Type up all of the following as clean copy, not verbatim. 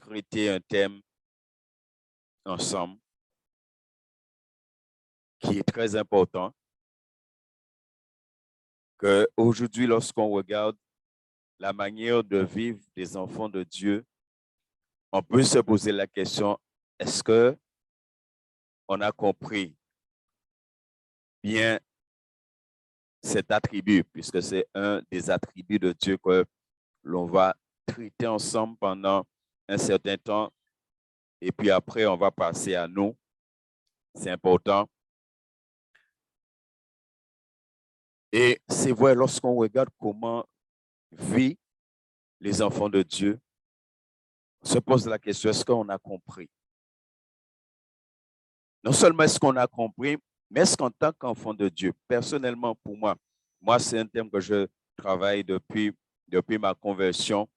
traiter un thème ensemble qui est très important, qu'aujourd'hui, lorsqu'on regarde la manière de vivre des enfants de Dieu, on peut se poser la question, est-ce qu'on a compris bien cet attribut, puisque c'est un des attributs de Dieu que l'on va traiter ensemble pendant un certain temps, et puis après, on va passer à nous. C'est important. Et c'est vrai, lorsqu'on regarde comment vivent les enfants de Dieu, on se pose la question, est-ce qu'on a compris? Non seulement est-ce qu'on a compris, mais est-ce qu'en tant qu'enfant de Dieu, personnellement pour moi c'est un thème que je travaille depuis ma conversion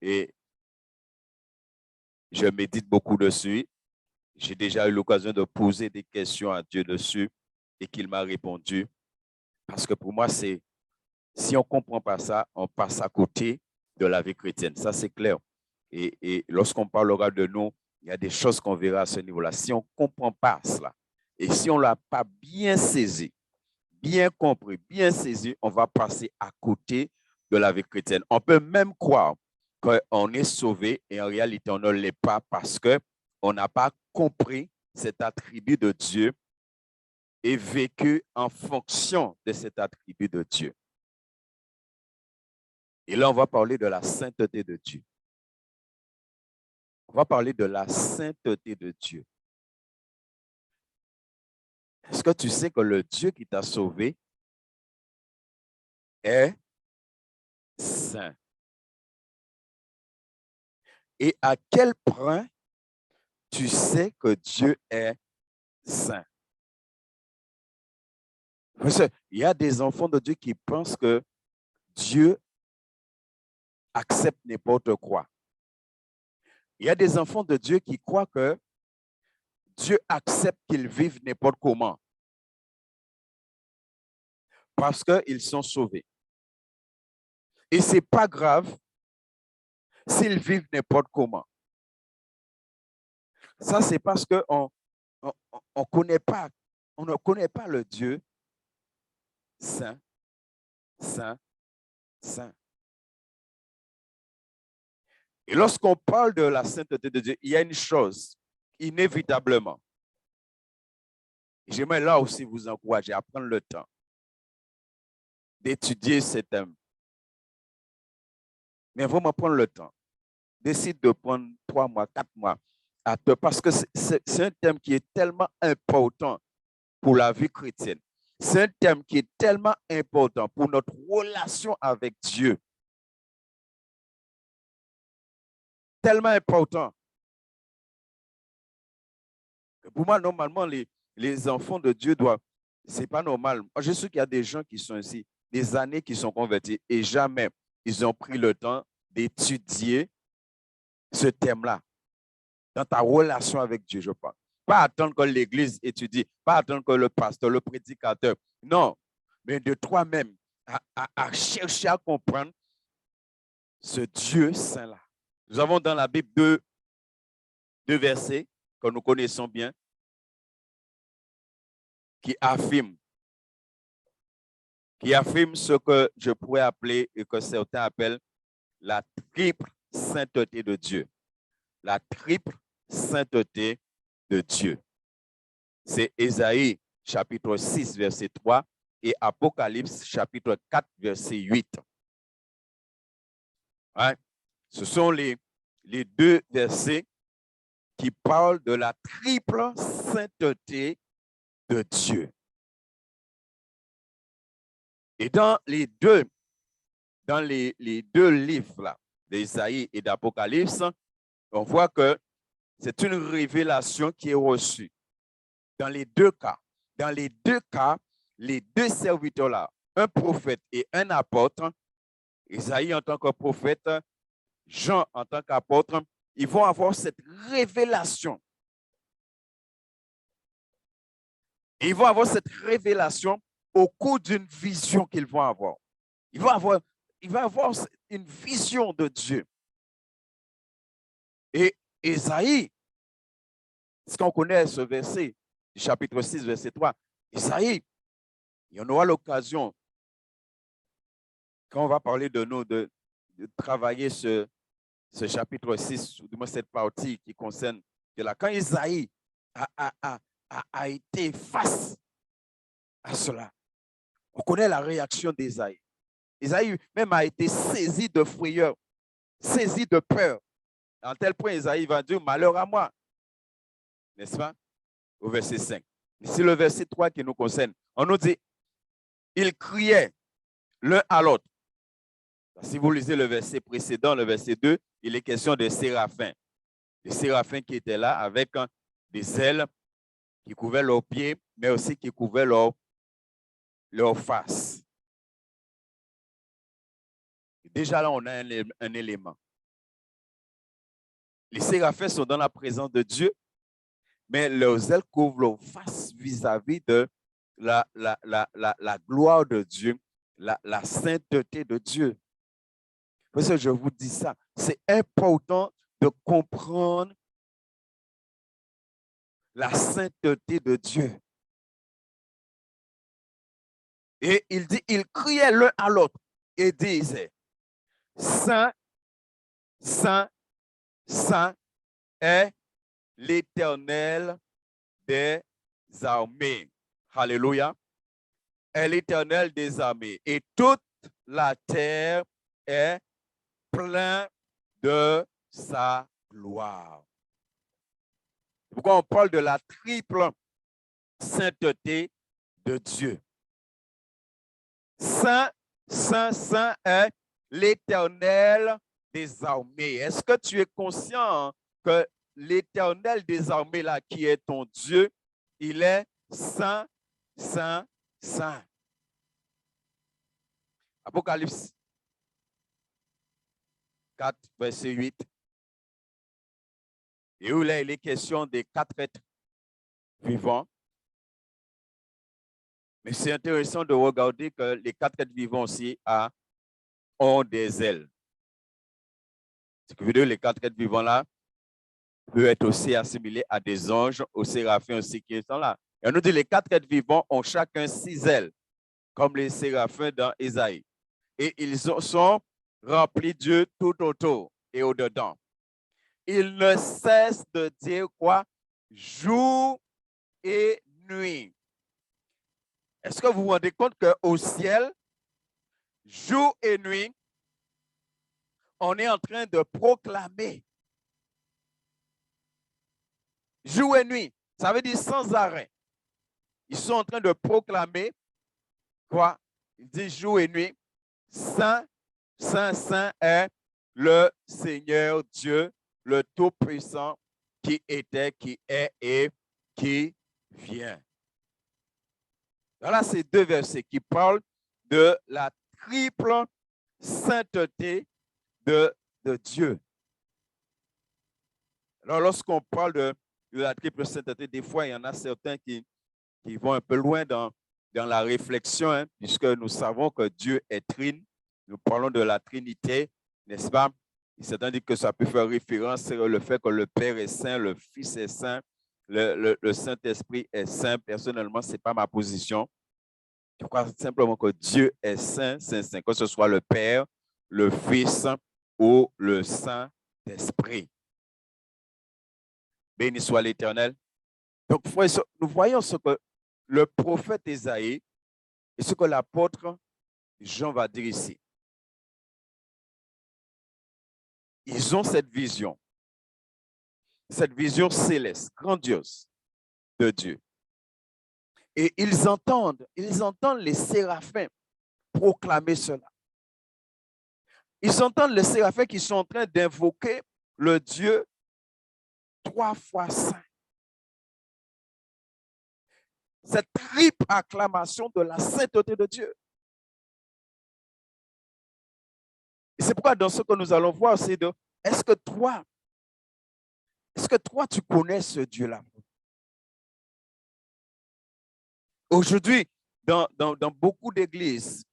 et je médite beaucoup dessus. J'ai déjà eu l'occasion de poser des questions à Dieu dessus et qu'il m'a répondu. Parce que pour moi, si on ne comprend pas ça, on passe à côté de la vie chrétienne. Ça, c'est clair. Et lorsqu'on parlera de nous, il y a des choses qu'on verra à ce niveau-là. Si on ne comprend pas cela, et si on ne l'a pas bien saisi, bien compris, bien saisi, on va passer à côté de la vie chrétienne. On peut même croire qu'on est sauvé et en réalité, on ne l'est pas parce qu'on n'a pas compris cet attribut de Dieu et vécu en fonction de cet attribut de Dieu. Et là, on va parler de la sainteté de Dieu. On va parler de la sainteté de Dieu. Est-ce que tu sais que le Dieu qui t'a sauvé est saint? Et à quel point tu sais que Dieu est saint? Parce qu'il y a des enfants de Dieu qui pensent que Dieu accepte n'importe quoi. Il y a des enfants de Dieu qui croient que Dieu accepte qu'ils vivent n'importe comment parce qu'ils sont sauvés. Et ce n'est pas grave s'ils vivent n'importe comment. Ça, c'est parce qu'on on connaît pas, on ne connaît pas le Dieu saint, saint, saint. Et lorsqu'on parle de la sainteté de Dieu, il y a une chose, inévitablement. J'aimerais là aussi vous encourager à prendre le temps d'étudier ce thème. Mais vraiment prendre le temps. Décide de prendre 3 mois, 4 mois parce que c'est un thème qui est tellement important pour la vie chrétienne. C'est un thème qui est tellement important pour notre relation avec Dieu. Tellement important. Pour moi, normalement, les enfants de Dieu doivent... Ce n'est pas normal. Je sais qu'il y a des gens qui sont ici, des années qui sont convertis et jamais ils ont pris le temps d'étudier ce thème-là dans ta relation avec Dieu, je pense. Pas attendre que l'Église étudie, pas attendre que le pasteur, le prédicateur. Non, mais de toi-même, à chercher à comprendre ce Dieu saint-là. Nous avons dans la Bible deux versets que nous connaissons bien qui affirment ce que je pourrais appeler et que certains appellent la triple sainteté de Dieu. La triple sainteté de Dieu. C'est Ésaïe chapitre 6, verset 3 et Apocalypse chapitre 4, verset 8. Hein? Ce sont les deux versets qui parlent de la triple sainteté de Dieu. Et dans les deux livres d'Ésaïe et d'Apocalypse, on voit que c'est une révélation qui est reçue. Dans les deux cas, les deux serviteurs-là, un prophète et un apôtre, Ésaïe en tant que prophète, Jean en tant qu'apôtre, ils vont avoir cette révélation. Et ils vont avoir cette révélation au cours d'une vision qu'ils vont avoir. Ils vont avoir une vision de Dieu. Et Ésaïe, est-ce qu'on connaît ce verset du chapitre 6, verset 3? Ésaïe, il y en aura l'occasion, quand on va parler de nous, de travailler ce chapitre 6, ou du moins cette partie qui concerne que là, quand Ésaïe a été face à cela, on connaît la réaction d'Ésaïe. Ésaïe même a été saisi de frayeur, saisi de peur. À tel point, Ésaïe va dire, malheur à moi. N'est-ce pas? Au verset 5. C'est le verset 3 qui nous concerne. On nous dit, ils criaient l'un à l'autre. Si vous lisez le verset précédent, le verset 2, il est question de séraphins. Des séraphins qui étaient là avec des ailes qui couvraient leurs pieds, mais aussi qui couvraient leur face. Déjà là, on a un élément. Les séraphins sont dans la présence de Dieu, mais leurs ailes couvrent leur face vis-à-vis de la gloire de Dieu, la sainteté de Dieu. Parce que je vous dis ça, c'est important de comprendre la sainteté de Dieu. Et il dit, ils criaient l'un à l'autre et disaient, Saint, Saint, Saint est l'Éternel des armées. Alléluia. Est l'Éternel des armées. Et toute la terre est pleine de sa gloire. Pourquoi on parle de la triple sainteté de Dieu? Saint, Saint, Saint est l'Éternel des armées. Est-ce que tu es conscient que l'Éternel des armées, là, qui est ton Dieu, il est saint, saint, saint? Apocalypse 4, verset 8. Et où là, il est question des 4 êtres vivants. Mais c'est intéressant de regarder que les 4 êtres vivants aussi ont des ailes. Ce qui veut dire que les 4 êtres vivants là peuvent être aussi assimilés à des anges, aux séraphins aussi qui sont là. Et on nous dit que les 4 êtres vivants ont chacun 6 ailes, comme les séraphins dans Ésaïe. Et ils sont remplis Dieu tout autour et au-dedans. Ils ne cessent de dire quoi? Jour et nuit. Est-ce que vous vous rendez compte qu'au ciel, jour et nuit, on est en train de proclamer. Jour et nuit, ça veut dire sans arrêt. Ils sont en train de proclamer quoi? Ils disent jour et nuit, Saint, Saint, Saint est le Seigneur Dieu, le Tout-Puissant, qui était, qui est et qui vient. Voilà ces 2 versets qui parlent de la triple sainteté de Dieu. Alors, lorsqu'on parle de la triple sainteté, des fois, il y en a certains qui vont un peu loin dans la réflexion, hein, puisque nous savons que Dieu est trine. Nous parlons de la Trinité, n'est-ce pas? Certains disent que ça peut faire référence sur le fait que le Père est saint, le Fils est saint, le Saint-Esprit est saint. Personnellement, ce n'est pas ma position. Je crois simplement que Dieu est saint, saint, saint, que ce soit le Père, le Fils ou le Saint-Esprit. Béni soit l'Éternel. Donc, nous voyons ce que le prophète Ésaïe et ce que l'apôtre Jean va dire ici. Ils ont cette vision céleste, grandiose de Dieu. Et ils entendent les séraphins proclamer cela. Ils entendent les séraphins qui sont en train d'invoquer le Dieu 3 fois saint. Cette triple acclamation de la sainteté de Dieu. Et c'est pourquoi dans ce que nous allons voir, c'est de, est-ce que toi, tu connais ce Dieu-là? Aujourd'hui, dans beaucoup d'églises,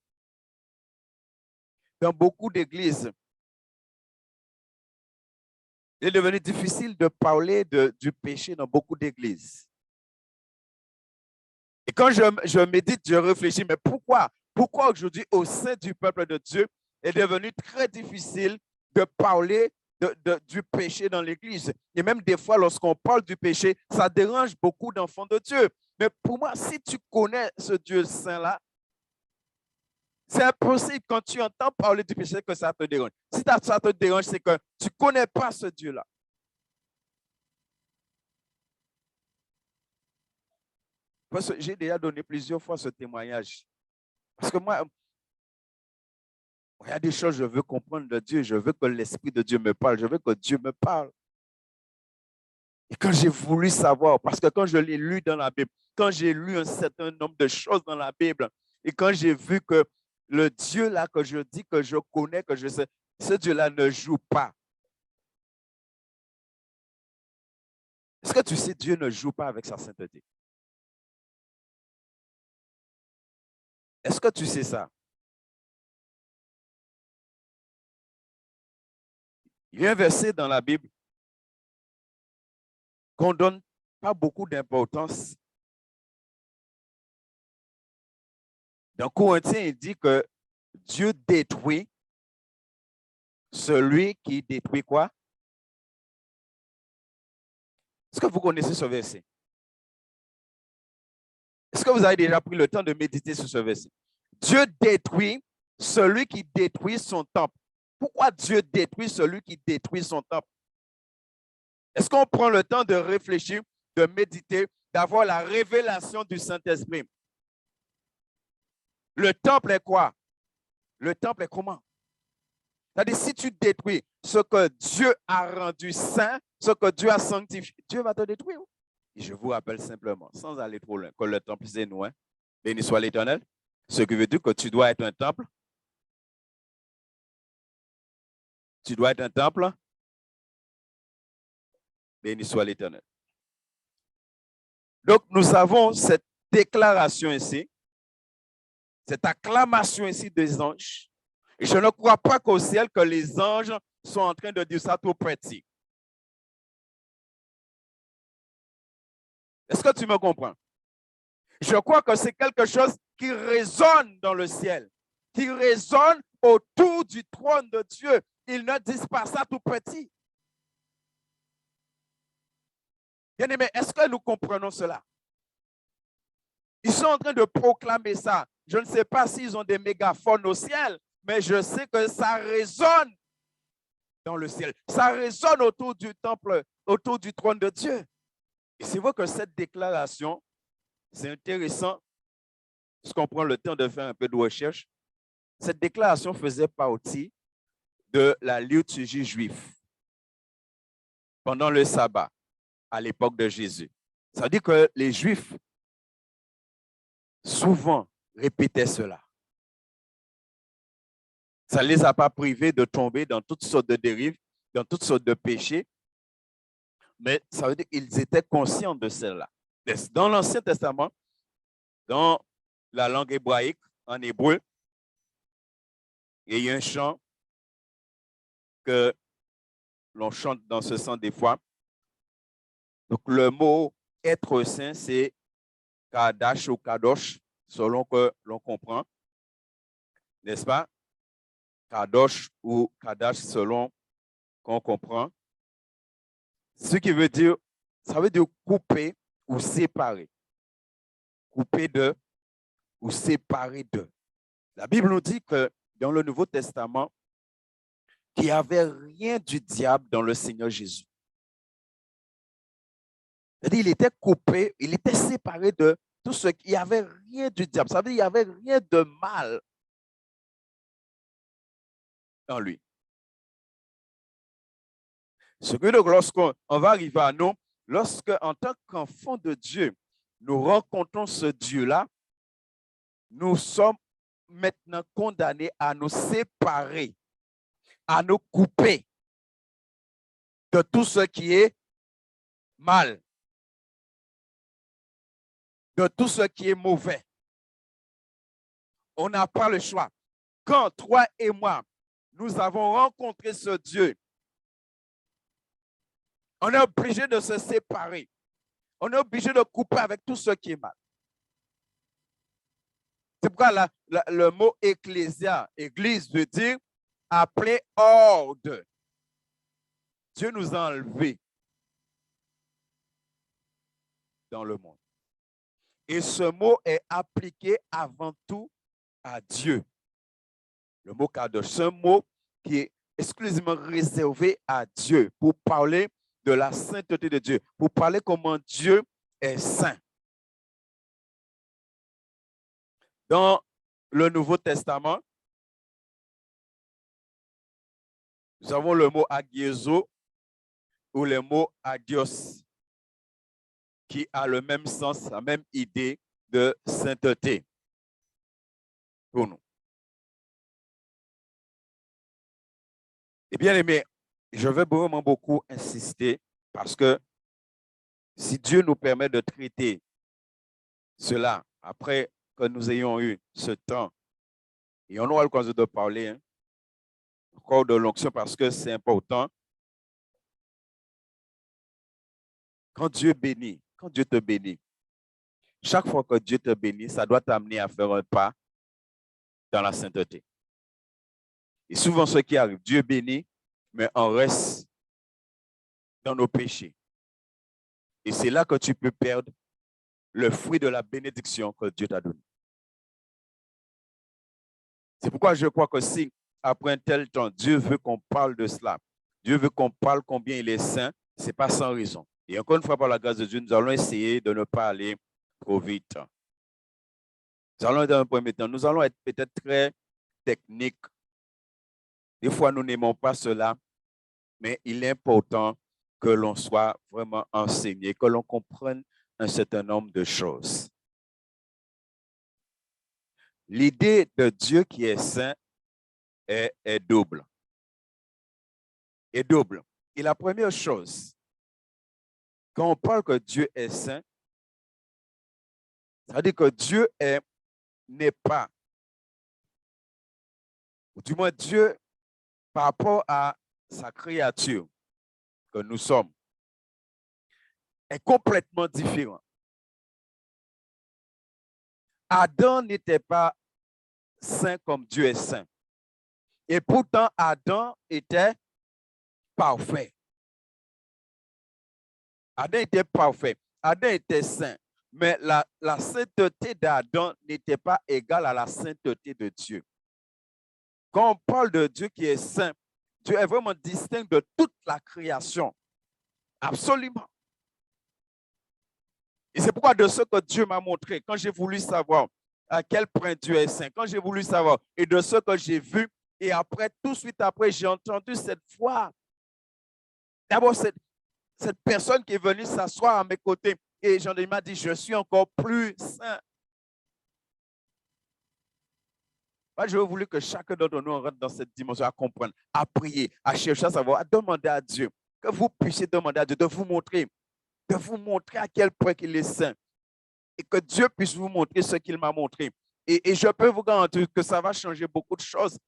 Il est devenu difficile de parler du péché dans beaucoup d'églises. Et quand je médite, je réfléchis, mais pourquoi? Pourquoi aujourd'hui, au sein du peuple de Dieu, il est devenu très difficile de parler du péché dans l'Église? Et même des fois, lorsqu'on parle du péché, ça dérange beaucoup d'enfants de Dieu. Mais pour moi, si tu connais ce Dieu saint-là, c'est impossible quand tu entends parler du péché que ça te dérange. Si ça te dérange, c'est que tu ne connais pas ce Dieu-là. Parce que j'ai déjà donné plusieurs fois ce témoignage. Parce que moi, il y a des choses que je veux comprendre de Dieu. Je veux que l'Esprit de Dieu me parle. Je veux que Dieu me parle. Et quand j'ai voulu savoir, parce que quand je l'ai lu dans la Bible, quand j'ai lu un certain nombre de choses dans la Bible, et quand j'ai vu que le Dieu là que je dis, que je connais, que je sais, ce Dieu-là ne joue pas. Est-ce que tu sais, Dieu ne joue pas avec sa sainteté? Est-ce que tu sais ça? Il y a un verset dans la Bible qu'on ne donne pas beaucoup d'importance. Dans Corinthiens, il dit que Dieu détruit celui qui détruit quoi? Est-ce que vous connaissez ce verset? Est-ce que vous avez déjà pris le temps de méditer sur ce verset? Dieu détruit celui qui détruit son temple. Pourquoi Dieu détruit celui qui détruit son temple? Est-ce qu'on prend le temps de réfléchir, de méditer, d'avoir la révélation du Saint-Esprit? Le temple est quoi? Le temple est comment? C'est-à-dire, si tu détruis ce que Dieu a rendu saint, ce que Dieu a sanctifié, Dieu va te détruire. Et je vous rappelle simplement, sans aller trop loin, que le temple, c'est nous. Hein? Béni soit l'Éternel. Ce qui veut dire que tu dois être un temple. Tu dois être un temple. Béni soit l'Éternel. Donc, nous avons cette déclaration ici, cette acclamation ici des anges. Et je ne crois pas qu'au ciel, que les anges sont en train de dire ça tout petit. Est-ce que tu me comprends? Je crois que c'est quelque chose qui résonne dans le ciel, qui résonne autour du trône de Dieu. Ils ne disent pas ça tout petit. Bien aimé, est-ce que nous comprenons cela? Ils sont en train de proclamer ça. Je ne sais pas s'ils ont des mégaphones au ciel, mais je sais que ça résonne dans le ciel. Ça résonne autour du temple, autour du trône de Dieu. Et c'est vrai que cette déclaration, c'est intéressant, parce qu'on prend le temps de faire un peu de recherche. Cette déclaration faisait partie de la liturgie juive pendant le sabbat à l'époque de Jésus. Ça veut dire que les Juifs souvent répétaient cela. Ça ne les a pas privés de tomber dans toutes sortes de dérives, dans toutes sortes de péchés, mais ça veut dire qu'ils étaient conscients de cela. Dans l'Ancien Testament, dans la langue hébraïque, en hébreu, il y a un chant que l'on chante dans ce sens des fois. Donc, le mot être saint, c'est Kadash ou Kadosh, selon que l'on comprend, n'est-ce pas? Kadosh ou Kadash, selon qu'on comprend. Ce qui veut dire, ça veut dire couper ou séparer. Couper de ou séparer de. La Bible nous dit que dans le Nouveau Testament, qu'il n'y avait rien du diable dans le Seigneur Jésus. C'est-à-dire, il était coupé, il était séparé de tout ce qui... Il n'y avait rien du diable. Ça veut dire qu'il n'y avait rien de mal dans lui. Ce que donc, lorsqu'on va arriver à nous, lorsque, en tant qu'enfant de Dieu, nous rencontrons ce Dieu-là, nous sommes maintenant condamnés à nous séparer, à nous couper de tout ce qui est mal, de tout ce qui est mauvais. On n'a pas le choix. Quand toi et moi, nous avons rencontré ce Dieu, On est obligé de se séparer. On est obligé de couper avec tout ce qui est mal. C'est pourquoi le mot ecclésia, église, veut dire appeler ordre. Dieu nous a enlevés dans le monde. Et ce mot est appliqué avant tout à Dieu. Le mot kadosh, c'est un mot qui est exclusivement réservé à Dieu pour parler de la sainteté de Dieu, pour parler comment Dieu est saint. Dans le Nouveau Testament, nous avons le mot agiezo ou le mot agios, qui a le même sens, la même idée de sainteté pour nous. Et bien aimé, je vais vraiment beaucoup insister parce que si Dieu nous permet de traiter cela après que nous ayons eu ce temps, et on aura l'occasion de parler encore de l'onction parce que c'est important. Quand Dieu bénit, quand Dieu te bénit, chaque fois que Dieu te bénit, ça doit t'amener à faire un pas dans la sainteté. Et souvent, ce qui arrive, Dieu bénit, mais on reste dans nos péchés. Et c'est là que tu peux perdre le fruit de la bénédiction que Dieu t'a donné. C'est pourquoi je crois que si, après un tel temps, Dieu veut qu'on parle de cela, Dieu veut qu'on parle combien il est saint, ce n'est pas sans raison. Et encore une fois, par la grâce de Dieu, nous allons essayer de ne pas aller trop vite. Nous allons, dans un premier temps, nous allons être peut-être très techniques. Des fois, nous n'aimons pas cela, mais il est important que l'on soit vraiment enseigné, que l'on comprenne un certain nombre de choses. L'idée de Dieu qui est saint est double. Est double. Et la première chose, quand on parle que Dieu est saint, ça veut dire que Dieu n'est pas, ou du moins Dieu, par rapport à sa créature que nous sommes, est complètement différent. Adam n'était pas saint comme Dieu est saint. Et pourtant, Adam était parfait. Adam était parfait. Adam était saint. Mais la sainteté d'Adam n'était pas égale à la sainteté de Dieu. Quand on parle de Dieu qui est saint, Dieu est vraiment distinct de toute la création. Absolument. Et c'est pourquoi de ce que Dieu m'a montré, quand j'ai voulu savoir à quel point Dieu est saint, quand j'ai voulu savoir, et de ce que j'ai vu, et après, tout de suite après, j'ai entendu cette voix. D'abord, cette personne qui est venue s'asseoir à mes côtés, et Jean m'a dit, je suis encore plus saint. Moi, je voulu que chacun d'entre nous rentre dans cette dimension, à comprendre, à prier, à chercher à savoir, à demander à Dieu, que vous puissiez demander à Dieu de vous montrer à quel point il est saint, et que Dieu puisse vous montrer ce qu'il m'a montré. Et je peux vous garantir que ça va changer beaucoup de choses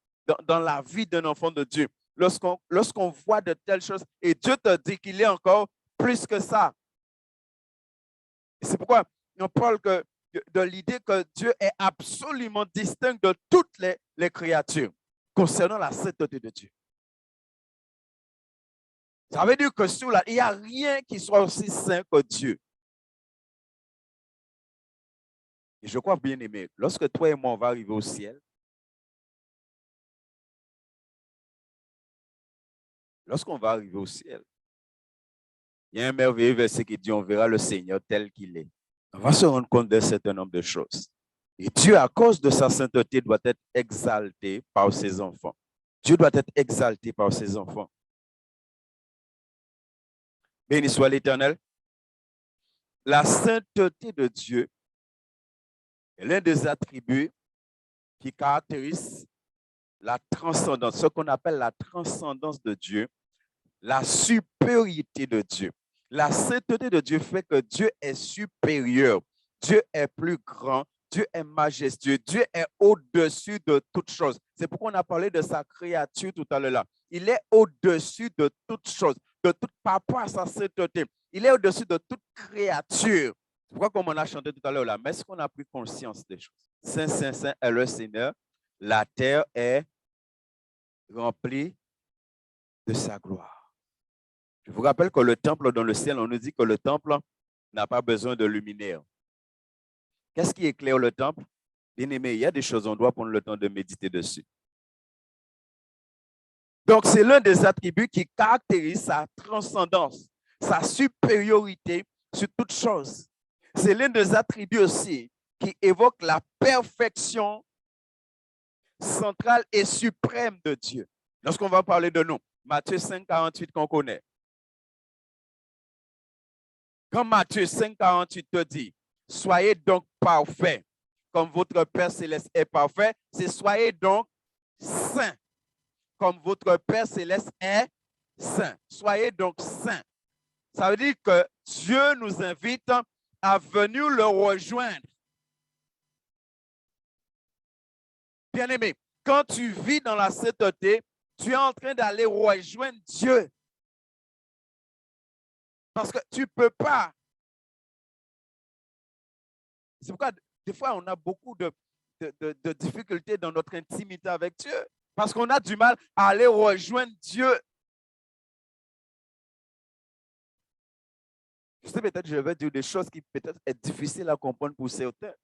dans la vie d'un enfant de Dieu. Lorsqu'on voit de telles choses, et Dieu te dit qu'il est encore plus que ça. Et c'est pourquoi on parle de l'idée que Dieu est absolument distinct de toutes les créatures concernant la sainteté de Dieu. Ça veut dire que il n'y a rien qui soit aussi saint que Dieu. Et je crois, bien aimé, lorsque toi et moi, on va arriver au ciel, lorsqu'on va arriver au ciel, il y a un merveilleux verset qui dit, on verra le Seigneur tel qu'il est. On va se rendre compte d'un certain nombre de choses. Et Dieu, à cause de sa sainteté, doit être exalté par ses enfants. Dieu doit être exalté par ses enfants. Béni soit l'Éternel. La sainteté de Dieu est l'un des attributs qui caractérise la transcendance, ce qu'on appelle la transcendance de Dieu, la supériorité de Dieu. La sainteté de Dieu fait que Dieu est supérieur, Dieu est plus grand, Dieu est majestueux, Dieu est au-dessus de toutes choses. C'est pourquoi on a parlé de sa créature tout à l'heure. Il est au-dessus de toutes choses. de toute par rapport à sa sainteté. Il est au-dessus de toute créature. C'est pourquoi, comme on a chanté tout à l'heure, la messe, qu'on a pris conscience des choses. Saint, Saint, Saint est le Seigneur. La terre est remplie de sa gloire. Je vous rappelle que le temple dans le ciel, on nous dit que le temple n'a pas besoin de luminaire. Qu'est-ce qui éclaire le temple? Bien aimé, il y a des choses, on doit prendre le temps de méditer dessus. Donc, c'est l'un des attributs qui caractérise sa transcendance, sa supériorité sur toute chose. C'est l'un des attributs aussi qui évoque la perfection centrale et suprême de Dieu. Lorsqu'on va parler de nous, Matthieu 5, 48 qu'on connaît. Quand Matthieu 5, 48 te dit, soyez donc parfaits, comme votre Père céleste est parfait, c'est soyez donc saints, comme votre Père céleste est saint. Soyez donc saints. Ça veut dire que Dieu nous invite à venir le rejoindre. Bien-aimé, quand tu vis dans la sainteté, tu es en train d'aller rejoindre Dieu. Parce que tu ne peux pas. C'est pourquoi des fois, on a beaucoup de difficultés dans notre intimité avec Dieu. Parce qu'on a du mal à aller rejoindre Dieu. Je sais peut-être je vais dire des choses qui peut-être sont difficiles à comprendre pour certains.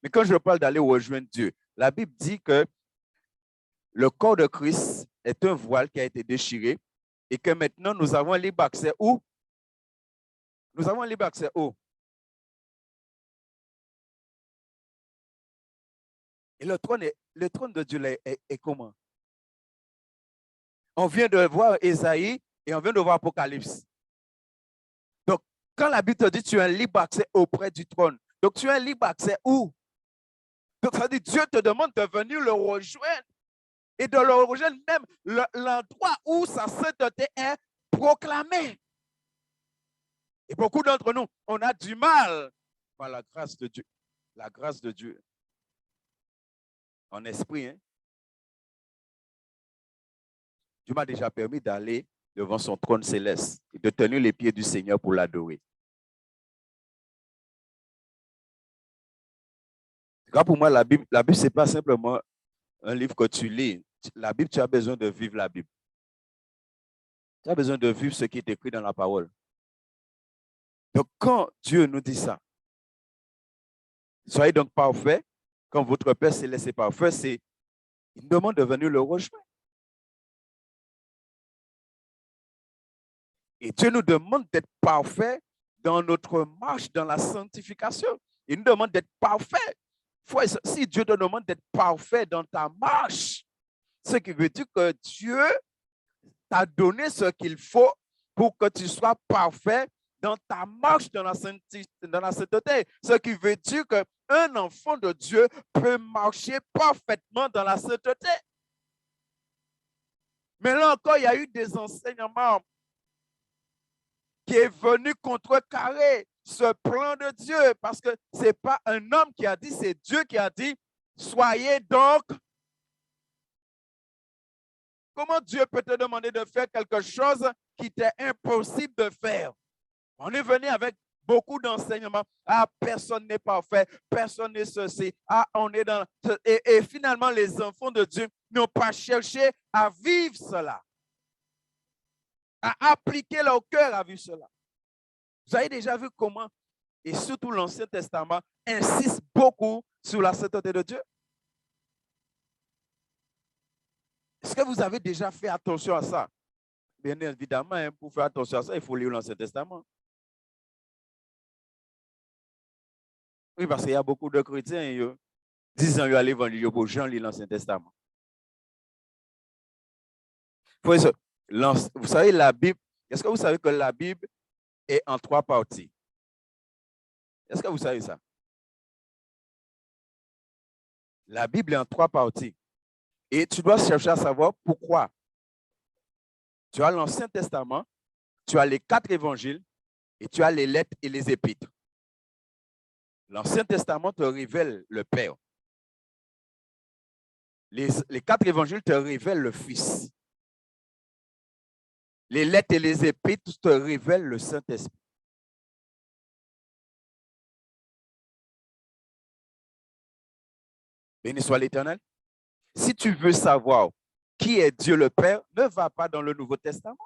Mais quand je parle d'aller rejoindre Dieu, la Bible dit que le corps de Christ est un voile qui a été déchiré et que maintenant nous avons libre accès où? Nous avons libre accès où? Et le trône de Dieu est comment? On vient de voir Ésaïe et on vient de voir Apocalypse. Donc, quand la Bible te dit tu as un libre accès auprès du trône, donc tu as un libre accès où? Donc, ça veut dire Dieu te demande de venir le rejoindre et de le rejoindre même l'endroit où sa sainteté est proclamée. Et beaucoup d'entre nous, on a du mal par la grâce de Dieu. La grâce de Dieu. En esprit, hein? Dieu m'a déjà permis d'aller devant son trône céleste et de tenir les pieds du Seigneur pour l'adorer. Pour moi, la Bible, ce n'est pas simplement un livre que tu lis. La Bible, tu as besoin de vivre la Bible. Tu as besoin de vivre ce qui est écrit dans la parole. Donc, quand Dieu nous dit ça, soyez donc parfaits, comme votre Père céleste est parfait, c'est une demande de venir le rejoindre. Et Dieu nous demande d'être parfaits dans notre marche, dans la sanctification. Il nous demande d'être parfaits. Si Dieu te demande d'être parfait dans ta marche, ce qui veut dire que Dieu t'a donné ce qu'il faut pour que tu sois parfait dans ta marche dans la sainteté. Ce qui veut dire qu'un enfant de Dieu peut marcher parfaitement dans la sainteté. Mais là encore, il y a eu des enseignements qui est venu contrecarrer ce plan de Dieu, parce que ce n'est pas un homme qui a dit, c'est Dieu qui a dit, soyez donc. Comment Dieu peut te demander de faire quelque chose qui t'est impossible de faire? On est venu avec beaucoup d'enseignements. Ah, personne n'est parfait, personne n'est ceci. Ah, on est dans. Et finalement, les enfants de Dieu n'ont pas cherché à vivre cela, à appliquer leur cœur à vivre cela. Vous avez déjà vu comment, et surtout l'Ancien Testament, insiste beaucoup sur la sainteté de Dieu? Est-ce que vous avez déjà fait attention à ça? Bien évidemment, hein, pour faire attention à ça, il faut lire l'Ancien Testament. Oui, parce qu'il y a beaucoup de chrétiens, disant à l'évangile pour Jean lit l'Ancien Testament. Vous savez, la Bible, est-ce que vous savez que la Bible est en 3 parties? Est-ce que vous savez ça? La Bible est en 3 parties. Et tu dois chercher à savoir pourquoi. Tu as l'Ancien Testament, tu as les 4 évangiles et tu as les lettres et les épîtres. L'Ancien Testament te révèle le Père. Les 4 évangiles te révèlent le Fils. Les lettres et les épîtres te révèlent le Saint-Esprit. Béni soit l'Éternel. Si tu veux savoir qui est Dieu le Père, ne va pas dans le Nouveau Testament.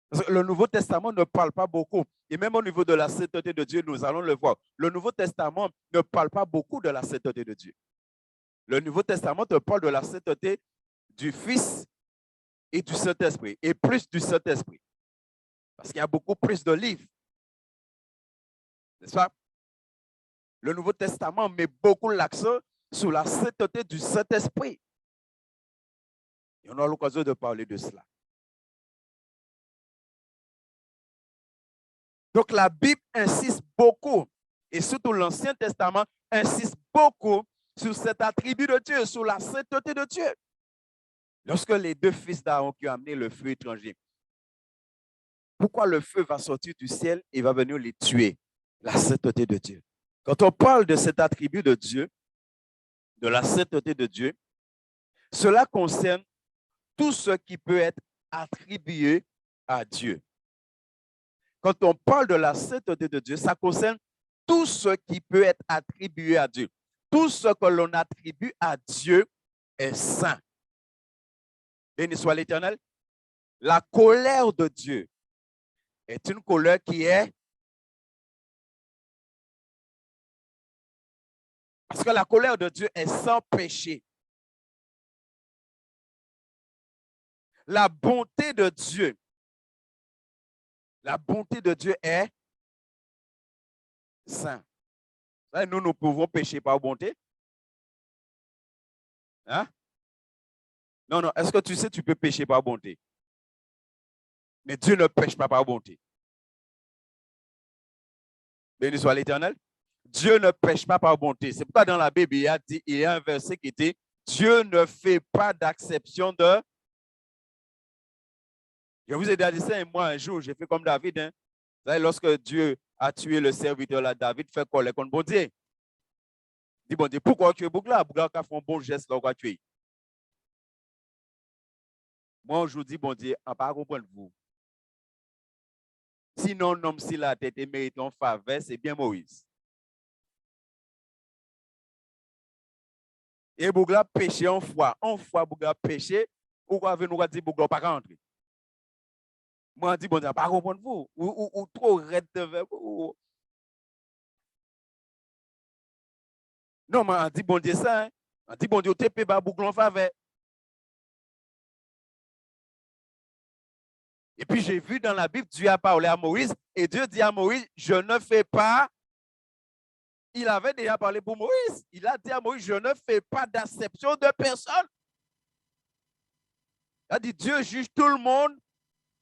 Parce que le Nouveau Testament ne parle pas beaucoup. Et même au niveau de la sainteté de Dieu, nous allons le voir. Le Nouveau Testament ne parle pas beaucoup de la sainteté de Dieu. Le Nouveau Testament te parle de la sainteté du Fils et du Saint-Esprit, et plus du Saint-Esprit. Parce qu'il y a beaucoup plus de livres. N'est-ce pas? Le Nouveau Testament met beaucoup l'accent sur la sainteté du Saint-Esprit. Et on a l'occasion de parler de cela. Donc la Bible insiste beaucoup, et surtout l'Ancien Testament insiste beaucoup sur cet attribut de Dieu, sur la sainteté de Dieu. Lorsque les deux fils d'Aaron qui ont amené le feu étranger, pourquoi le feu va sortir du ciel et va venir les tuer? La sainteté de Dieu. Quand on parle de cet attribut de Dieu, de la sainteté de Dieu, cela concerne tout ce qui peut être attribué à Dieu. Quand on parle de la sainteté de Dieu, ça concerne tout ce qui peut être attribué à Dieu. Tout ce que l'on attribue à Dieu est saint. Béni soit l'Éternel. La colère de Dieu est une colère qui est... Parce que la colère de Dieu est sans péché. La bonté de Dieu est sainte. Nous pouvons pécher par bonté. Hein? Non, non. Est-ce que tu sais, tu peux pécher par bonté? Mais Dieu ne pêche pas par bonté. Béni soit l'Éternel. Dieu ne pêche pas par bonté. C'est pourquoi dans la Bible, il y a un verset qui dit Dieu ne fait pas d'acception de... Je vous ai déjà dit ça, et moi, un jour, j'ai fait comme David. Hein. Vous savez, lorsque Dieu a tué le serviteur là, David fait colère contre bon Dieu. Il dit, bon Dieu, pourquoi tu es Bougla? Bougla qui a fait un bon geste là, tu es. Moi, je vous dis, bon Dieu, on ne va pas comprendre vous. Sinon, l'homme, si la tête mérite en faveur, c'est bien Moïse. Et Bougla péché en foi. En foi, Bougla péché. Pourquoi nous dire Bougla pas rentrer? Moi, je dis, bon Dieu, on ne va pas comprendre vous. Ou trop raide de vous. Non, mais on dit, bon Dieu, ça. Hein? On dit, bon Dieu, tu es pas Bougla en faveur. Et puis, j'ai vu dans la Bible, Dieu a parlé à Moïse et Dieu dit à Moïse, je ne fais pas. Il avait déjà parlé pour Moïse. Il a dit à Moïse, je ne fais pas d'acception de personne. Il a dit, Dieu juge tout le monde.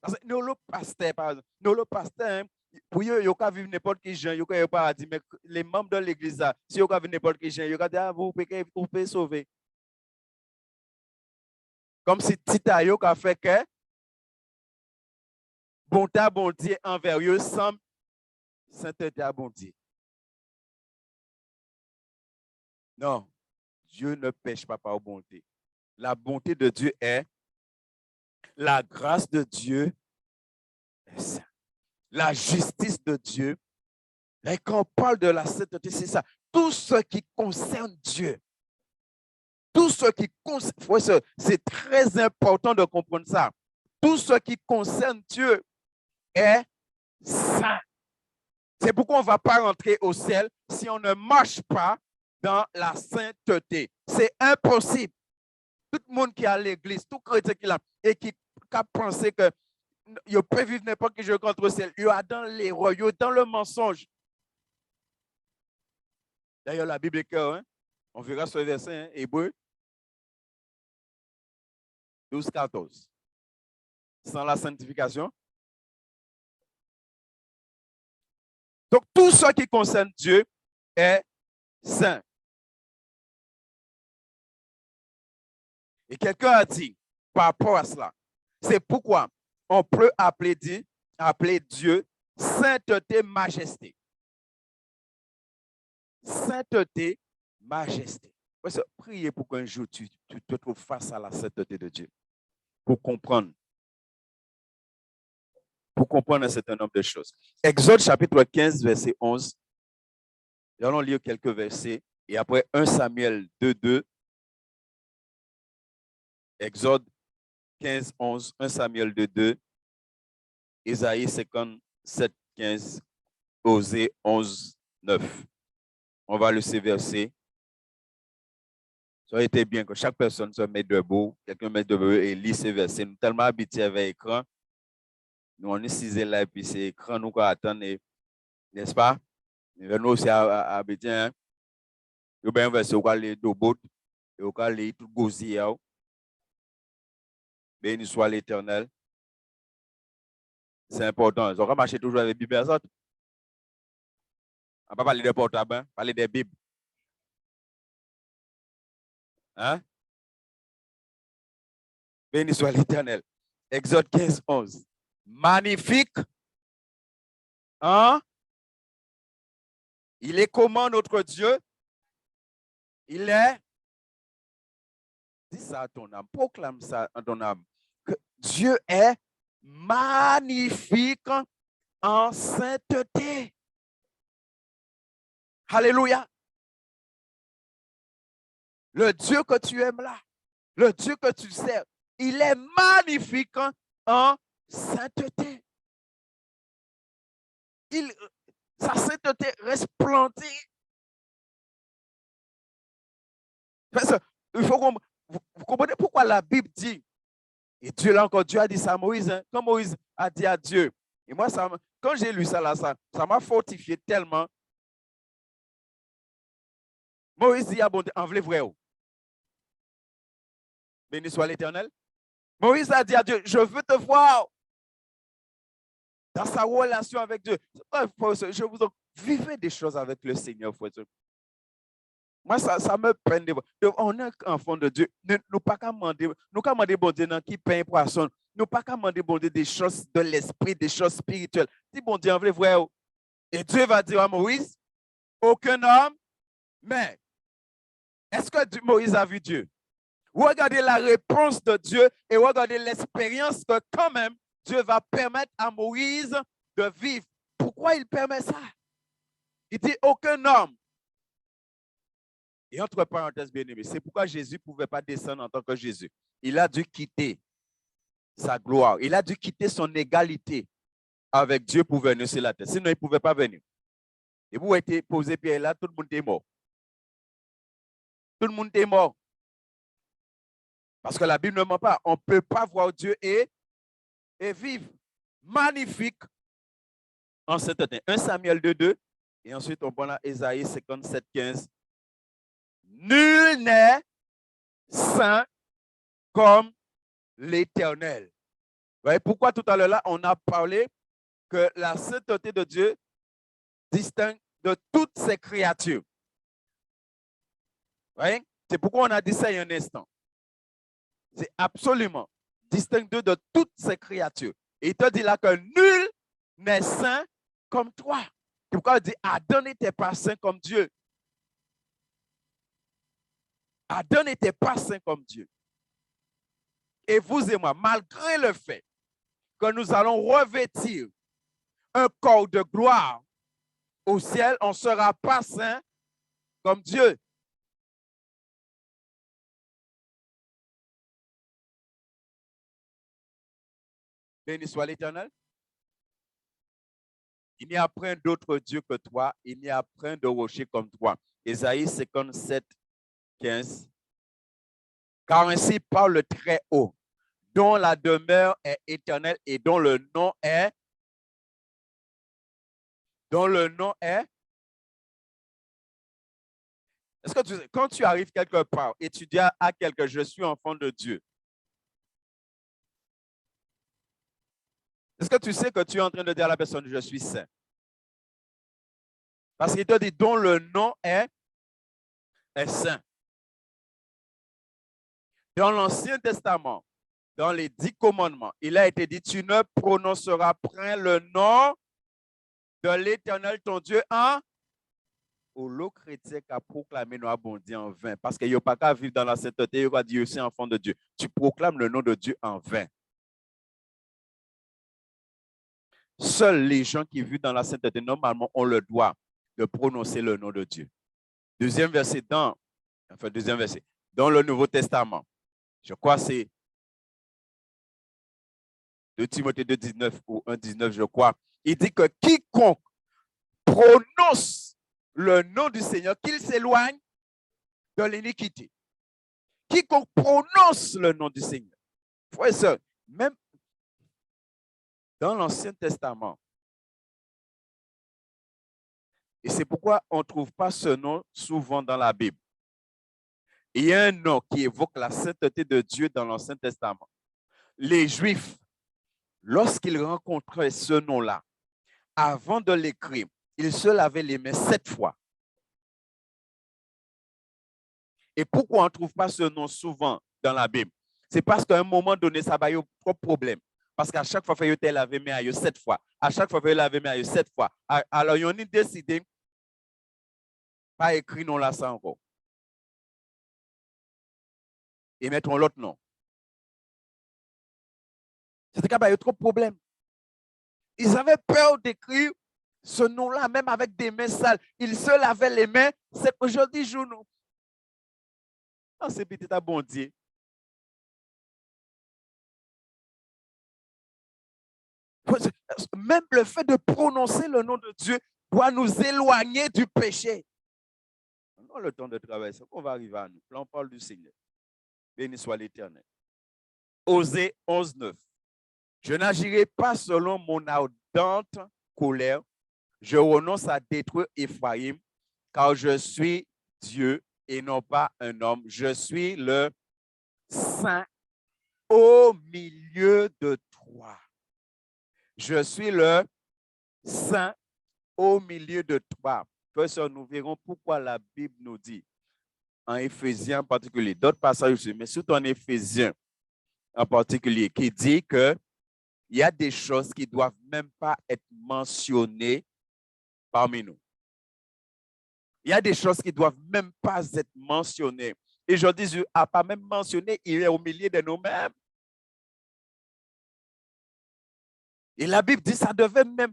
Parce que nous, le pasteur, par exemple, nous, le pasteur, pour eux, ils peuvent vivre n'importe qui gens, ils peuvent pas dire, mais les membres de l'église, si ils peuvent vivre n'importe qui gens, ils peuvent dire, ah, vous pouvez sauver. Comme si Tita a fait que bonté à bon Dieu envers eux sans sainteté à bon Dieu. Non, Dieu ne pêche pas par bonté. La bonté de Dieu est la grâce de Dieu est ça. La justice de Dieu. Et quand on parle de la sainteté, c'est ça. Tout ce qui concerne Dieu. Tout ce qui concerne, c'est très important de comprendre ça. Tout ce qui concerne Dieu est saint. C'est pourquoi on ne va pas rentrer au ciel si on ne marche pas dans la sainteté. C'est impossible. Tout le monde qui est à l'église, tout chrétien qui est là et qui a pensé que il peut vivre n'importe quel jeu contre le ciel, il est dans l'erreur, il est dans le mensonge. D'ailleurs, la Bible est claire, hein? On verra ce verset, hein? Hébreu 12, 14. Sans la sanctification. Donc, tout ce qui concerne Dieu est saint. Et quelqu'un a dit, par rapport à cela, c'est pourquoi on peut appeler Dieu sainteté, majesté. Sainteté, majesté. Priez pour qu'un jour tu te trouves face à la sainteté de Dieu. pour comprendre un certain nombre de choses. Exode chapitre 15, verset 11. Nous allons lire quelques versets. Et après 1 Samuel 2, 2. Exode 15, 11. 1 Samuel 2, 2. Isaïe 57, 15. Osée 11, 9. On va lire ces versets. Ça aurait été bien que chaque personne se mette debout, quelqu'un mette debout et lit ces versets. Nous sommes tellement habitués avec l'écran. Nous, on est 6 là et puis c'est l'écran, nous, qu'on attend, n'est-ce pas? Nous aussi habitués. Hein? Nous avons un verset, on va lire debout et on va lire tout gosier. Béni soit l'Éternel. C'est important. On va marcher toujours avec la Bible. On ne va pas parler des portables, hein? Parler des Bibles. Hein? Béni soit l'Éternel. Exode 15, 11. Magnifique. Hein? Il est comment notre Dieu? Il est. Dis ça à ton âme. Proclame ça à ton âme. Que Dieu est magnifique en sainteté. Alléluia. Le Dieu que tu aimes là, le Dieu que tu sers, il est magnifique en sainteté. Sa sainteté resplendit. Il faut qu'on, vous comprenez pourquoi la Bible dit, et Dieu là encore, Dieu a dit ça à Moïse, hein, quand Moïse a dit à Dieu, et moi, quand j'ai lu ça là, ça m'a fortifié tellement. Moïse dit à bon Dieu, en vrai, béni soit l'Éternel. Moïse a dit à Dieu, je veux te voir dans sa relation avec Dieu. Je vous en vivez des choses avec le Seigneur, frère. Moi, ça me peine. On est enfant de Dieu. Nous pas qu'à demander, bon Dieu qui paye un poisson. Nous pas qu'à demander bon Dieu des choses de l'esprit, des choses spirituelles. Dis bon Dieu, en vrai. Et Dieu va dire à Moïse, aucun homme, mais est-ce que Moïse a vu Dieu? Regardez la réponse de Dieu et regardez l'expérience que quand même Dieu va permettre à Moïse de vivre. Pourquoi il permet ça? Il dit aucun homme. Et entre parenthèses, bien aimé, c'est pourquoi Jésus ne pouvait pas descendre en tant que Jésus. Il a dû quitter sa gloire. Il a dû quitter son égalité avec Dieu pour venir sur la terre. Sinon, il ne pouvait pas venir. Et vous étiez posé Pierre là, tout le monde est mort. Tout le monde est mort. Parce que la Bible ne ment pas. On ne peut pas voir Dieu et vivre. Magnifique en sainteté. 1 Samuel 2, 2. Et ensuite, on prend là Isaïe 57, 15. Nul n'est saint comme l'Éternel. Ouais, pourquoi tout à l'heure là, on a parlé que la sainteté de Dieu distingue de toutes ses créatures. Ouais? C'est pourquoi on a dit ça il y a un instant. C'est absolument distinct de toutes ses créatures. Et il te dit là que nul n'est saint comme toi. C'est pourquoi il dit Adam n'était pas saint comme Dieu. Adam n'était pas saint comme Dieu. Et vous et moi, malgré le fait que nous allons revêtir un corps de gloire au ciel, on ne sera pas saint comme Dieu. Béni soit l'Éternel. Il n'y a point d'autre Dieu que toi, il n'y a point de rocher comme toi. Ésaïe 57, 15. Car ainsi parle le Très-Haut, dont la demeure est éternelle et dont le nom est. Est-ce que quand tu arrives quelque part et tu dis à quelqu'un, je suis enfant de Dieu, est-ce que tu sais que tu es en train de dire à la personne, je suis saint? Parce qu'il te dit, dont le nom est saint. Dans l'Ancien Testament, dans les 10 commandements, il a été dit, tu ne prononceras point le nom de l'Éternel, ton Dieu, en au lot chrétien qui a proclamé nous bon Dieu en vain. Parce qu'il n'y a pas qu'à vivre dans la sainteté, il va dire aussi enfant de Dieu. Tu proclames le nom de Dieu en vain. Seuls les gens qui vivent dans la sainteté, normalement, ont le droit de prononcer le nom de Dieu. Deuxième verset dans le Nouveau Testament. Je crois que c'est de Timothée 2,19 ou 1,19, je crois. Il dit que quiconque prononce le nom du Seigneur, qu'il s'éloigne de l'iniquité. Quiconque prononce le nom du Seigneur. Frère et sœur, même dans l'Ancien Testament, et c'est pourquoi on ne trouve pas ce nom souvent dans la Bible. Il y a un nom qui évoque la sainteté de Dieu dans l'Ancien Testament. Les Juifs, lorsqu'ils rencontraient ce nom-là, avant de l'écrire, ils se lavaient les mains 7 fois. Et pourquoi on ne trouve pas ce nom souvent dans la Bible? C'est parce qu'à un moment donné, ça va y avoir trop de problèmes. Parce qu'à chaque fois, il faut laver les mains 7 fois. À chaque fois, il faut laver les mains 7 fois. Alors, ils ont décidé de pas écrire non là ça encore. Et mettre l'autre nom. C'était qu'il y a trop de problèmes. Ils avaient peur d'écrire ce nom-là, même avec des mains sales. Ils se lavaient les mains. C'est aujourd'hui, jour nous. Ah, c'est petit à bon Dieu. Même le fait de prononcer le nom de Dieu doit nous éloigner du péché. On a le temps de travailler, c'est qu'on va arriver à nous. Là, on parle du Seigneur. Béni soit l'Éternel. Osée 11:9. Je n'agirai pas selon mon ardente colère. Je renonce à détruire Ephraïm, car je suis Dieu et non pas un homme. Je suis le Saint au milieu de toi. Je suis le Saint au milieu de toi. Frères, nous verrons pourquoi la Bible nous dit, en Éphésiens en particulier, d'autres passages aussi, mais surtout en Éphésiens en particulier, qui dit qu'il y a des choses qui ne doivent même pas être mentionnées parmi nous. Il y a des choses qui ne doivent même pas être mentionnées. Et je dis, Dieu n'a pas même mentionné, il est au milieu de nous-mêmes. Et la Bible dit, ça devait même,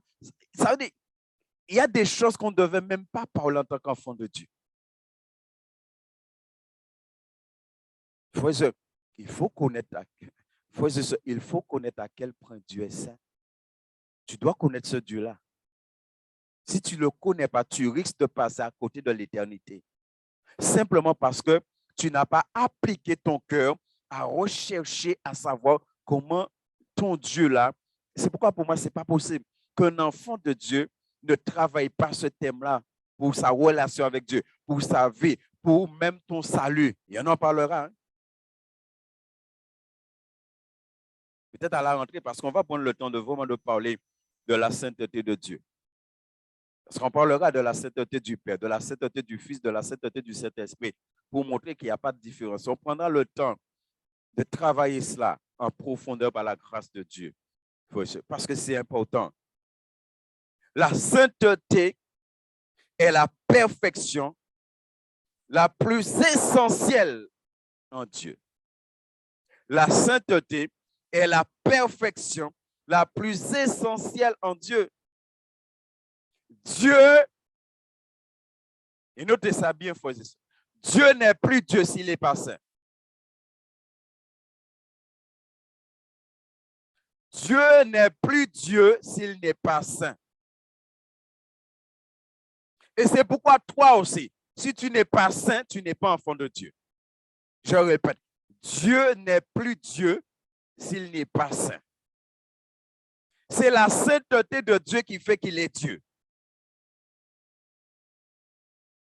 ça veut dire, il y a des choses qu'on ne devait même pas parler en tant qu'enfant de Dieu. Frères, il faut connaître à quel point Dieu est saint. Tu dois connaître ce Dieu-là. Si tu ne le connais pas, tu risques de passer à côté de l'éternité. Simplement parce que tu n'as pas appliqué ton cœur à rechercher, à savoir comment ton Dieu-là. C'est pourquoi pour moi, ce n'est pas possible qu'un enfant de Dieu ne travaille pas ce thème-là pour sa relation avec Dieu, pour sa vie, pour même ton salut. Il en parlera. Hein? Peut-être à la rentrée, parce qu'on va prendre le temps de vraiment de parler de la sainteté de Dieu. Parce qu'on parlera de la sainteté du Père, de la sainteté du Fils, de la sainteté du Saint-Esprit, pour montrer qu'il n'y a pas de différence. On prendra le temps de travailler cela en profondeur par la grâce de Dieu. Parce que c'est important. La sainteté est la perfection la plus essentielle en Dieu. La sainteté est la perfection la plus essentielle en Dieu. Dieu, et notez ça bien, frères et sœurs, Dieu n'est plus Dieu s'il n'est pas saint. Dieu n'est plus Dieu s'il n'est pas saint. Et c'est pourquoi toi aussi, si tu n'es pas saint, tu n'es pas enfant de Dieu. Je répète, Dieu n'est plus Dieu s'il n'est pas saint. C'est la sainteté de Dieu qui fait qu'il est Dieu.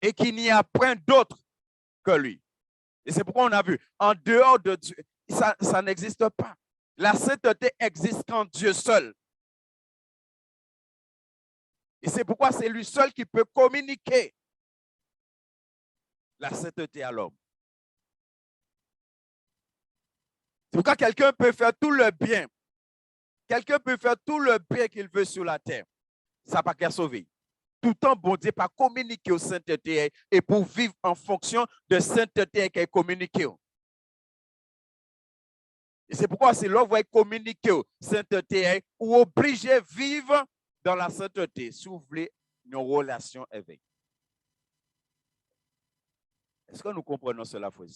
Et qu'il n'y a point d'autre que lui. Et c'est pourquoi on a vu, en dehors de Dieu, ça n'existe pas. La sainteté existe qu'en Dieu seul. Et c'est pourquoi c'est lui seul qui peut communiquer la sainteté à l'homme. C'est pourquoi quelqu'un peut faire tout le bien. Quelqu'un peut faire tout le bien qu'il veut sur la terre. Ça n'a pas qu'à sauver. tout temps, bon Dieu, pas communiquer au sainteté et pour vivre en fonction de sainteté qui est communiqué. Et c'est pourquoi c'est là où vous communiquer au sainteté ou obligé de vivre dans la sainteté si vous voulez une relation avec. Est-ce que nous comprenons cela, frère?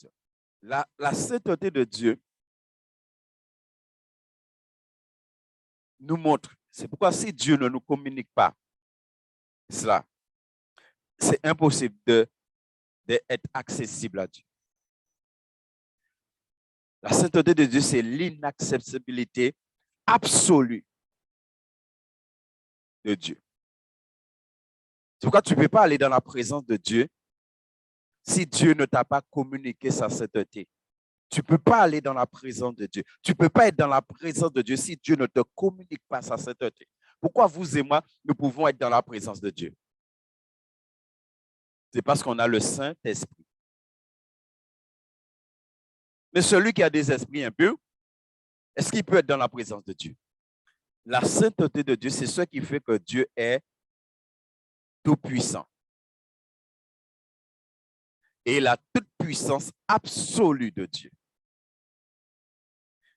La sainteté de Dieu nous montre. C'est pourquoi si Dieu ne nous communique pas cela, c'est impossible d'être accessible à Dieu. La sainteté de Dieu, c'est l'inaccessibilité absolue de Dieu. C'est pourquoi tu ne peux pas aller dans la présence de Dieu si Dieu ne t'a pas communiqué sa sainteté. Tu ne peux pas aller dans la présence de Dieu. Tu ne peux pas être dans la présence de Dieu si Dieu ne te communique pas sa sainteté. Pourquoi vous et moi, nous pouvons être dans la présence de Dieu? C'est parce qu'on a le Saint-Esprit. Mais celui qui a des esprits impurs, est-ce qu'il peut être dans la présence de Dieu? La sainteté de Dieu, c'est ce qui fait que Dieu est tout-puissant. Et la toute-puissance absolue de Dieu.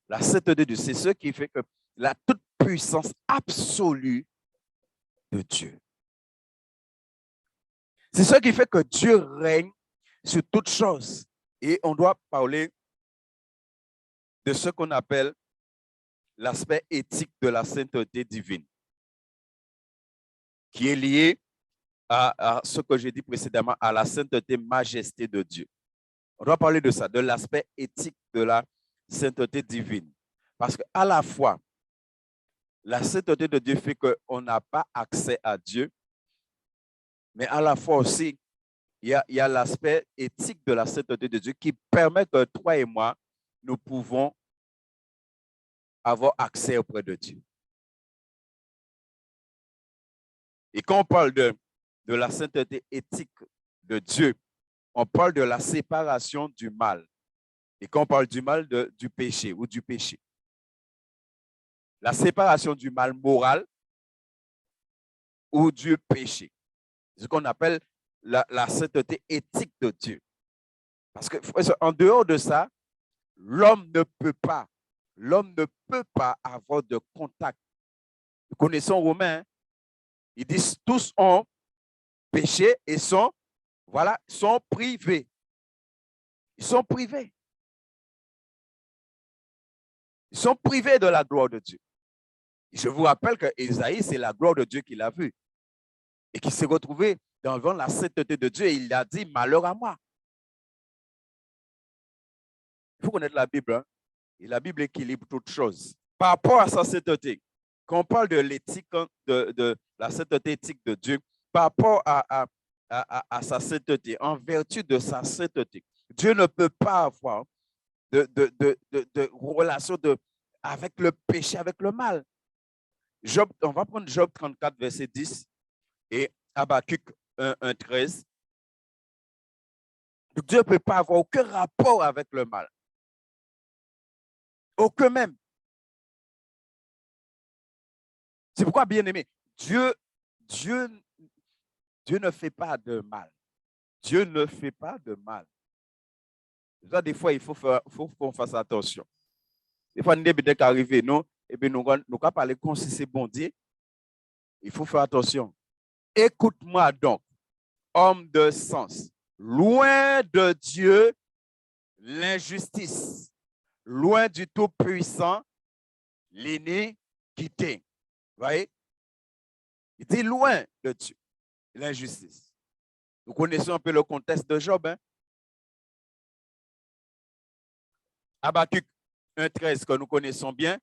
La sainteté de Dieu, c'est ce qui fait que la toute-puissance absolue de Dieu. C'est ce qui fait que Dieu règne sur toutes choses. Et on doit parler de ce qu'on appelle l'aspect éthique de la sainteté divine, qui est lié à ce que j'ai dit précédemment, à la sainteté majesté de Dieu. On doit parler de ça, de l'aspect éthique de la sainteté divine. Parce qu'à la fois, la sainteté de Dieu fait qu'on n'a pas accès à Dieu, mais à la fois aussi, il y a l'aspect éthique de la sainteté de Dieu qui permet que toi et moi, nous pouvons avoir accès auprès de Dieu. Et quand on parle de la sainteté éthique de Dieu, on parle de la séparation du mal. Et quand on parle du mal, du péché ou du péché. La séparation du mal moral ou du péché. C'est ce qu'on appelle la sainteté éthique de Dieu. Parce qu'en dehors de ça, l'homme ne peut pas avoir de contact. Nous connaissons Romains, ils disent tous ont péché et sont privés. Ils sont privés. Ils sont privés de la gloire de Dieu. Je vous rappelle que Ésaïe, c'est la gloire de Dieu qu'il a vue et qui s'est retrouvé devant la sainteté de Dieu et il a dit, malheur à moi. Il faut connaître la Bible, hein? Et la Bible équilibre toutes choses. Par rapport à sa sainteté, quand on parle de l'éthique, de la sainteté éthique de Dieu, par rapport à sa sainteté, en vertu de sa sainteté, Dieu ne peut pas avoir de relation avec le péché, avec le mal. Job, on va prendre Job 34, verset 10 et Habakkuk 1, 13. Donc, Dieu ne peut pas avoir aucun rapport avec le mal. Aucun même. C'est pourquoi, bien aimé, Dieu ne fait pas de mal. Dieu ne fait pas de mal. Des fois, il faut qu'on fasse attention. Des fois, nous devons arriver, non? Et bien, nous allons parler comme si c'est bon Dieu. Il faut faire attention. Écoute-moi donc, homme de sens. Loin de Dieu, l'injustice. Loin du Tout-Puissant, l'iniquité. Vous voyez? Il dit loin de Dieu, l'injustice. Nous connaissons un peu le contexte de Job. Hein? Habakkuk 1,13 que nous connaissons bien.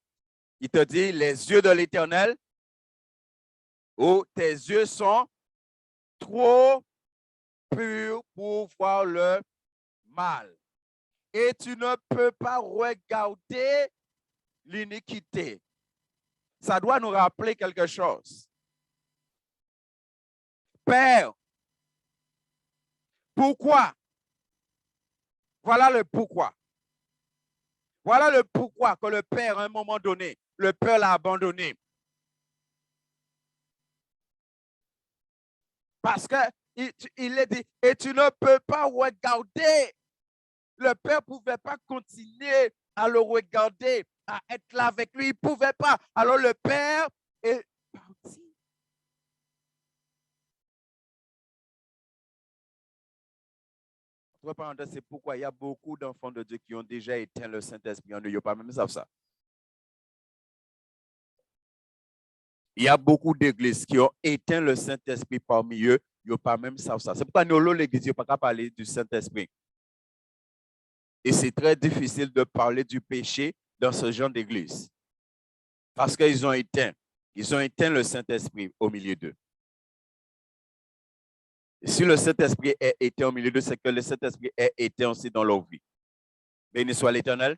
Il te dit, les yeux de l'Éternel, oh, tes yeux sont trop purs pour voir le mal. Et tu ne peux pas regarder l'iniquité. Ça doit nous rappeler quelque chose. Père, pourquoi? Voilà le pourquoi. Voilà le pourquoi que le Père, à un moment donné, le Père l'a abandonné. Parce qu'il est dit, et tu ne peux pas regarder. Le père ne pouvait pas continuer à le regarder, à être là avec lui. Il ne pouvait pas. Alors le père est parti. C'est pourquoi il y a beaucoup d'enfants de Dieu qui ont déjà éteint le Saint-Esprit en eux. Ils n'ont pas même savent ça. Il y a beaucoup d'églises qui ont éteint le Saint-Esprit parmi eux. Ils n'ont pas même savent ça. C'est pourquoi nous, l'église, il n'y a pas qu'à parler du Saint-Esprit. Et c'est très difficile de parler du péché dans ce genre d'église. Parce qu'ils ont éteint le Saint-Esprit au milieu d'eux. Et si le Saint-Esprit est éteint au milieu d'eux, c'est que le Saint-Esprit est éteint aussi dans leur vie. Béni soit l'Éternel.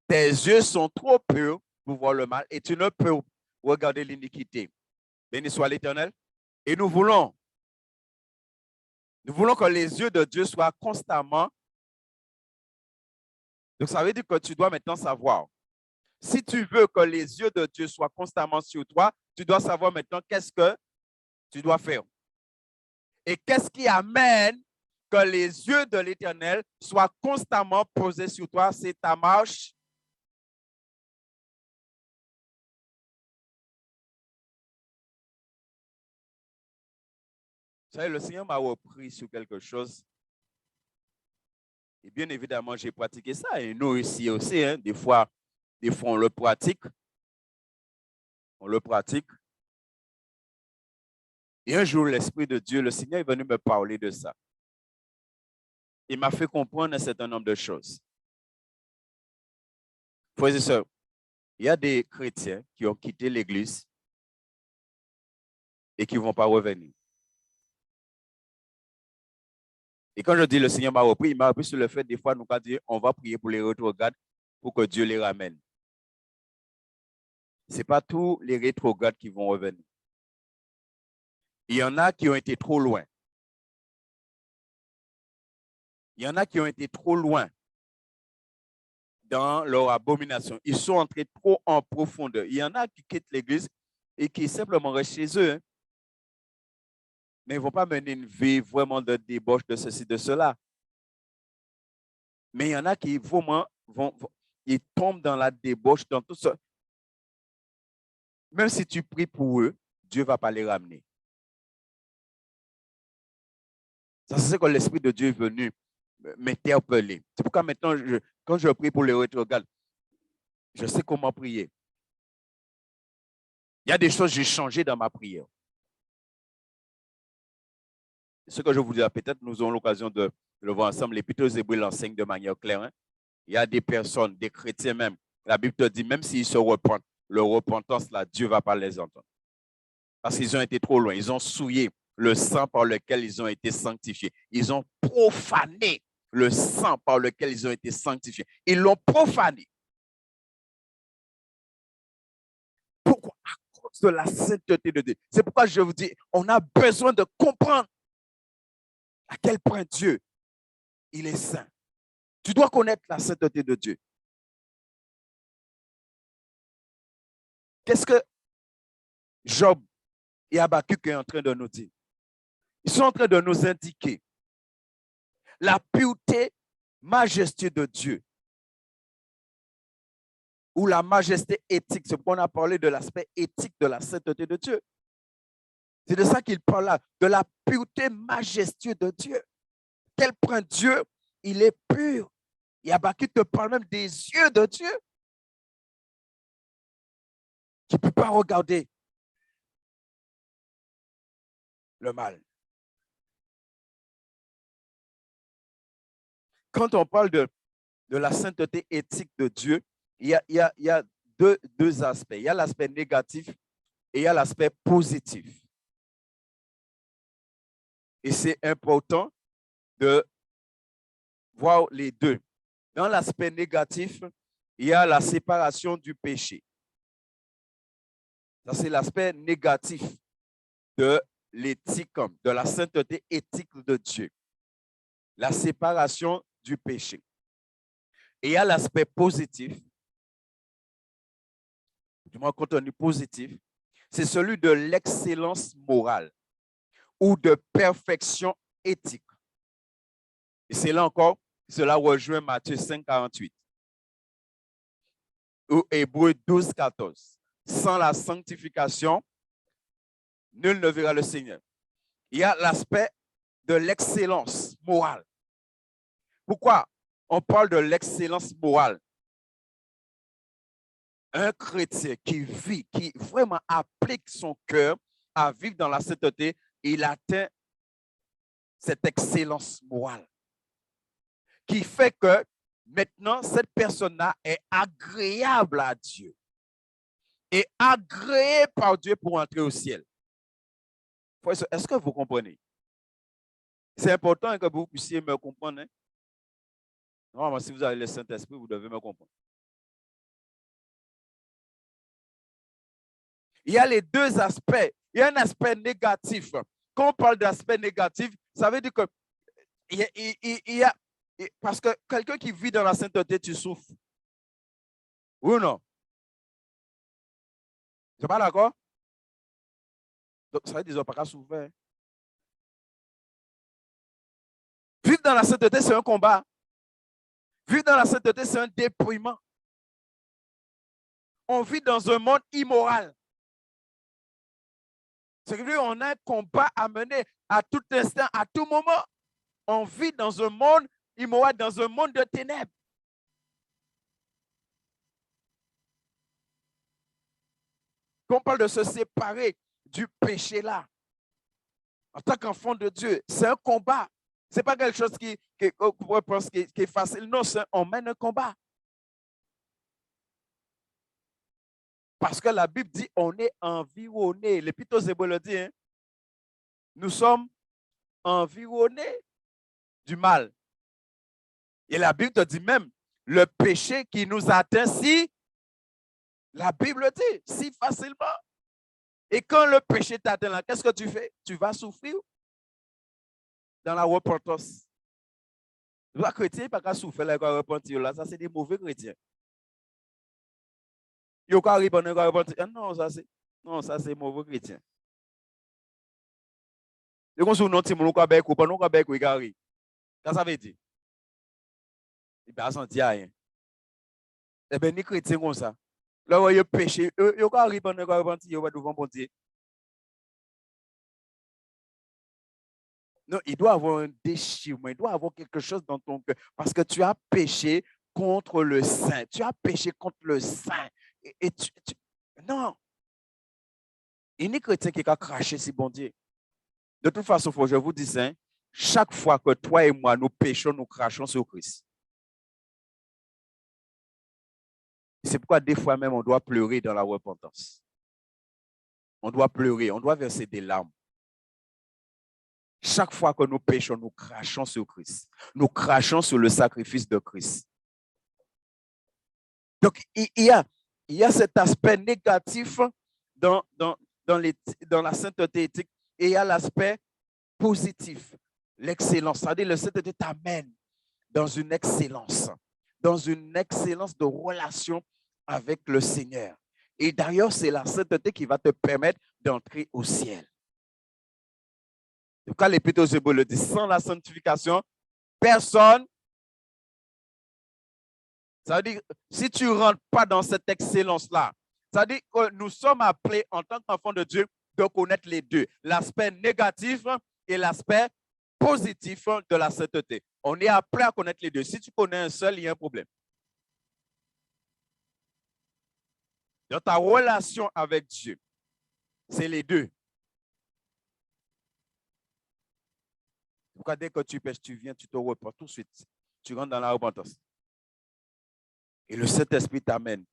Tes yeux sont trop purs pour voir le mal et tu ne peux regarder l'iniquité. Béni soit l'Éternel. Et nous voulons que les yeux de Dieu soient constamment. Donc, ça veut dire que tu dois maintenant savoir. Si tu veux que les yeux de Dieu soient constamment sur toi, tu dois savoir maintenant qu'est-ce que tu dois faire. Et qu'est-ce qui amène que les yeux de l'Éternel soient constamment posés sur toi? C'est ta marche. Vous savez, le Seigneur m'a repris sur quelque chose. Et bien évidemment, j'ai pratiqué ça. Et nous ici aussi, hein, des fois, on le pratique. On le pratique. Et un jour, l'Esprit de Dieu, le Seigneur est venu me parler de ça. Il m'a fait comprendre un certain nombre de choses. Frères et sœurs, il y a des chrétiens qui ont quitté l'Église et qui ne vont pas revenir. Et quand je dis le Seigneur m'a repris, il m'a repris sur le fait des fois, nous allons dire, on va prier pour les rétrogrades pour que Dieu les ramène. Ce n'est pas tous les rétrogrades qui vont revenir. Il y en a qui ont été trop loin. Il y en a qui ont été trop loin dans leur abomination. Ils sont entrés trop en profondeur. Il y en a qui quittent l'Église et qui simplement restent chez eux. Hein. Mais ils ne vont pas mener une vie vraiment de débauche de ceci, de cela. Mais il y en a qui vraiment ils tombent dans la débauche, dans tout ça. Même si tu pries pour eux, Dieu ne va pas les ramener. Ça, c'est ce que l'Esprit de Dieu est venu m'interpeller. C'est pourquoi maintenant, quand je prie pour les rétrogrades, je sais comment prier. Il y a des choses que j'ai changées dans ma prière. Ce que je vous dis, peut-être nous aurons l'occasion de le voir ensemble. L'Épître aux Hébreux l'enseigne de manière claire. Hein? Il y a des personnes, des chrétiens même. La Bible te dit, même s'ils se repentent, leur repentance, là, Dieu ne va pas les entendre. Parce qu'ils ont été trop loin. Ils ont souillé le sang par lequel ils ont été sanctifiés. Ils ont profané le sang par lequel ils ont été sanctifiés. Ils l'ont profané. Pourquoi? À cause de la sainteté de Dieu. C'est pourquoi je vous dis, on a besoin de comprendre à quel point Dieu, il est saint. Tu dois connaître la sainteté de Dieu. Qu'est-ce que Job et Habakkuk est en train de nous dire? Ils sont en train de nous indiquer la pureté majestueuse de Dieu ou la majesté éthique. C'est pourquoi on a parlé de l'aspect éthique de la sainteté de Dieu. C'est de ça qu'il parle là, de la pureté majestueuse de Dieu. Quel point Dieu, il est pur. Et Habakkuk te parle même des yeux de Dieu qui ne peut pas regarder le mal. Quand on parle de la sainteté éthique de Dieu, il y a deux aspects. Il y a l'aspect négatif et il y a l'aspect positif. Et c'est important de voir les deux. Dans l'aspect négatif, il y a la séparation du péché. Ça, c'est l'aspect négatif de l'éthique, de la sainteté éthique de Dieu. La séparation du péché. Et il y a l'aspect positif, du moins contenu positif, c'est celui de l'excellence morale ou de perfection éthique. Et c'est là encore, cela rejoint Matthieu 5, 48. Ou Hébreux 12, 14. Sans la sanctification, nul ne verra le Seigneur. Il y a l'aspect de l'excellence morale. Pourquoi on parle de l'excellence morale? Un chrétien qui vit, qui vraiment applique son cœur à vivre dans la sainteté, il atteint cette excellence morale qui fait que maintenant, cette personne-là est agréable à Dieu et agréée par Dieu pour entrer au ciel. Est-ce que vous comprenez? C'est important que vous puissiez me comprendre. Hein? Normalement, si vous avez le Saint-Esprit, vous devez me comprendre. Il y a les deux aspects. Il y a un aspect négatif. Quand on parle d'aspect négatif, ça veut dire que il y a parce que quelqu'un qui vit dans la sainteté, tu souffres. Oui ou non? Tu n'es pas d'accord? Donc, ça veut dire qu'ils n'ont pas qu'à souffrir. Vivre dans la sainteté, c'est un combat. Vivre dans la sainteté, c'est un dépouillement. On vit dans un monde immoral. Ce qui veut dire qu'on a un combat à mener à tout instant, à tout moment. On vit dans un monde immoral, dans un monde de ténèbres. Quand on parle de se séparer du péché là, en tant qu'enfant de Dieu, c'est un combat. Ce n'est pas quelque chose qui est facile. Non, on mène un combat. Parce que la Bible dit on est environné. L'Épître aux Hébreux le dit. Hein? Nous sommes environnés du mal. Et la Bible te dit même le péché qui nous atteint si, la Bible dit, si facilement. Et quand le péché t'atteint là, qu'est-ce que tu fais? Tu vas souffrir dans la repentance. Les chrétiens, pas qu'à souffrir là, qu'à repentir là, ça c'est des mauvais chrétiens. Ils ont qu'à répondre, qu'à repentir. Non, ça c'est mauvais chrétien. Et quand on nous dit, on va couper, on va couper, ça veut dire. Il ne va sentir rien. Eh bien, les chrétiens comme ça. Là où il y a péché, ils ont qu'à répondre, qu'à repentir, ils vont devant bon Dieu. Non, il doit avoir un déchirement, il doit avoir quelque chose dans ton cœur. Parce que tu as péché contre le saint. Tu as péché contre le saint. Non. Il n'y a chrétien qui a craché si bon Dieu. De toute façon, je vous dis, hein, chaque fois que toi et moi, nous péchons, nous crachons sur Christ. C'est pourquoi des fois même, on doit pleurer dans la repentance. On doit pleurer, on doit verser des larmes. Chaque fois que nous péchons, nous crachons sur Christ. Nous crachons sur le sacrifice de Christ. Donc, il y a cet aspect négatif dans la sainteté éthique et il y a l'aspect positif, l'excellence. C'est-à-dire, la sainteté t'amène dans une excellence de relation avec le Seigneur. Et d'ailleurs, c'est la sainteté qui va te permettre d'entrer au ciel. En tout cas, l'Épître aux Hébreux le dit, sans la sanctification, personne. Ça veut dire, si tu ne rentres pas dans cette excellence-là, ça veut dire que nous sommes appelés en tant qu'enfants de Dieu de connaître les deux, l'aspect négatif et l'aspect positif de la sainteté. On est appelé à connaître les deux. Si tu connais un seul, il y a un problème. Dans ta relation avec Dieu, c'est les deux. Pourquoi dès que tu pêches, tu viens, tu te repens tout de suite. Tu rentres dans la repentance. Et le Saint-Esprit t'amène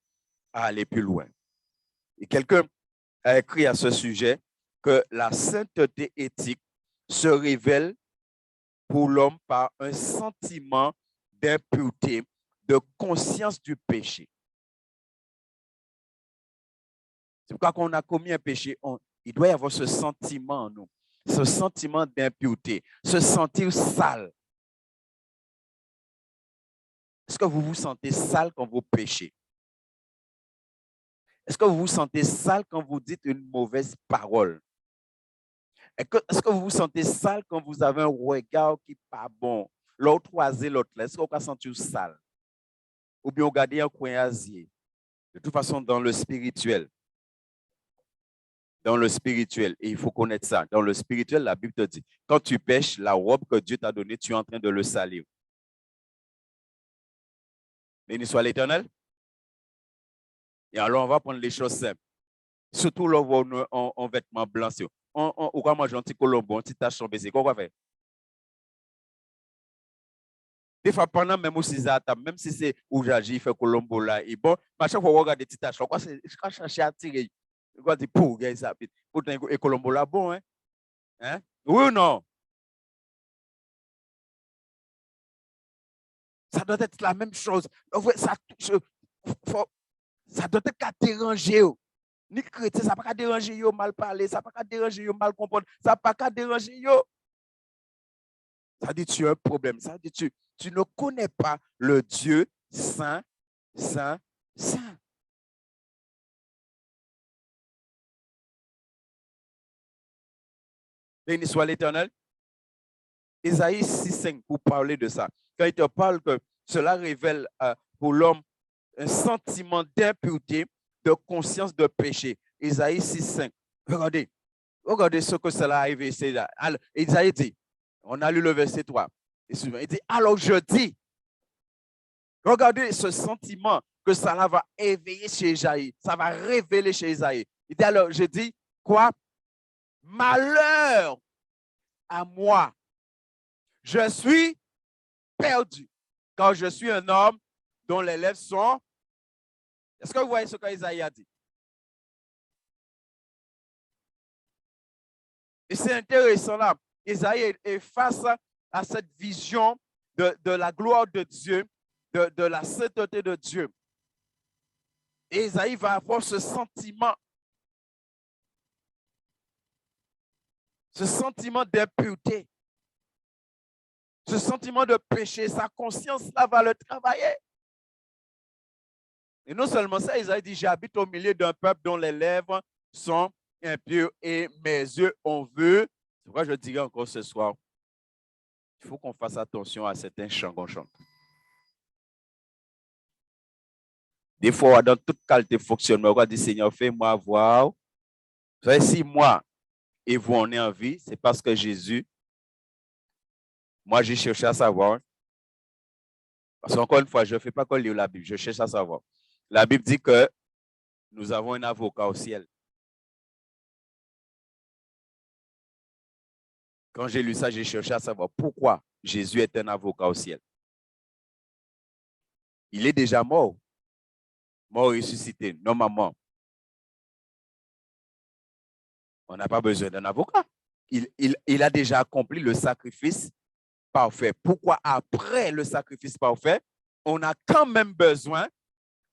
à aller plus loin. Et quelqu'un a écrit à ce sujet que la sainteté éthique se révèle pour l'homme par un sentiment d'impureté, de conscience du péché. C'est pourquoi quand on a commis un péché, il doit y avoir ce sentiment en nous, ce sentiment d'impureté, se sentir sale. Est-ce que vous vous sentez sale quand vous péchez? Est-ce que vous vous sentez sale quand vous dites une mauvaise parole? Est-ce que vous vous sentez sale quand vous avez un regard qui n'est pas bon? L'autre croisé, l'autre là. Est-ce que vous vous sentez sale? Ou bien vous regardez un coin asier? De toute façon, dans le spirituel, et il faut connaître ça. Dans le spirituel, la Bible te dit, quand tu pêches, la robe que Dieu t'a donnée, tu es en train de le salir. Béni soit l'Éternel. Et alors, on va prendre les choses simples. Surtout là, en vêtements blancs. On va manger un petit colombo, un petit tache tombée. C'est quoi on va faire? Des fois, pendant même aussi ça, même si c'est où j'agis, il fait colombo là. Et bon, à chaque fois, on regarde des petites taches. Je vais chercher à tirer. Je vais dire, pour, gars, ça. Pourtant, et colombo là, bon, hein? Hein? Oui ou non? Ça doit être la même chose. Ça, ça doit être qu'à déranger. Ni chrétien, ça n'a pas qu'à déranger, yo, mal parler, ça n'a pas qu'à déranger, yo, mal comprendre, ça n'a pas qu'à déranger, yo. Ça dit tu as un problème. Ça dit tu ne connais pas le Dieu saint, saint, saint. Béni soit l'Éternel. Isaïe 6,5 pour parler de ça. Quand il te parle que cela révèle pour l'homme un sentiment d'impureté, de conscience de péché. Isaïe 6,5. Regardez ce que cela arrive ici. Isaïe dit, on a lu le verset 3. Il dit, alors je dis, regardez ce sentiment que cela va éveiller chez Isaïe. Ça va révéler chez Isaïe. Il dit, alors je dis, quoi? Malheur à moi. Je suis perdu. Quand je suis un homme dont les lèvres sont... Est-ce que vous voyez ce qu'Isaïe a dit? Et c'est intéressant là. Isaïe est face à cette vision de la gloire de Dieu, de la sainteté de Dieu. Et Isaïe va avoir ce sentiment d'impureté, ce sentiment de péché. Sa conscience là va le travailler. Et non seulement ça, Isaïe dit, j'habite au milieu d'un peuple dont les lèvres sont impures et mes yeux ont vu. C'est pourquoi je dirais encore ce soir, il faut qu'on fasse attention à certains chants qu'on chante. Des fois, dans toute qualité de fonctionnement, on va dire, Seigneur, fais-moi voir. Vous savez, si moi et vous, on est en vie, c'est parce que Jésus, moi, j'ai cherché à savoir. Parce qu'encore une fois, je ne fais pas que lire la Bible, je cherche à savoir. La Bible dit que nous avons un avocat au ciel. Quand j'ai lu ça, j'ai cherché à savoir pourquoi Jésus est un avocat au ciel. Il est déjà mort ressuscité, normalement. On n'a pas besoin d'un avocat. Il a déjà accompli le sacrifice parfait. Pourquoi après le sacrifice parfait, on a quand même besoin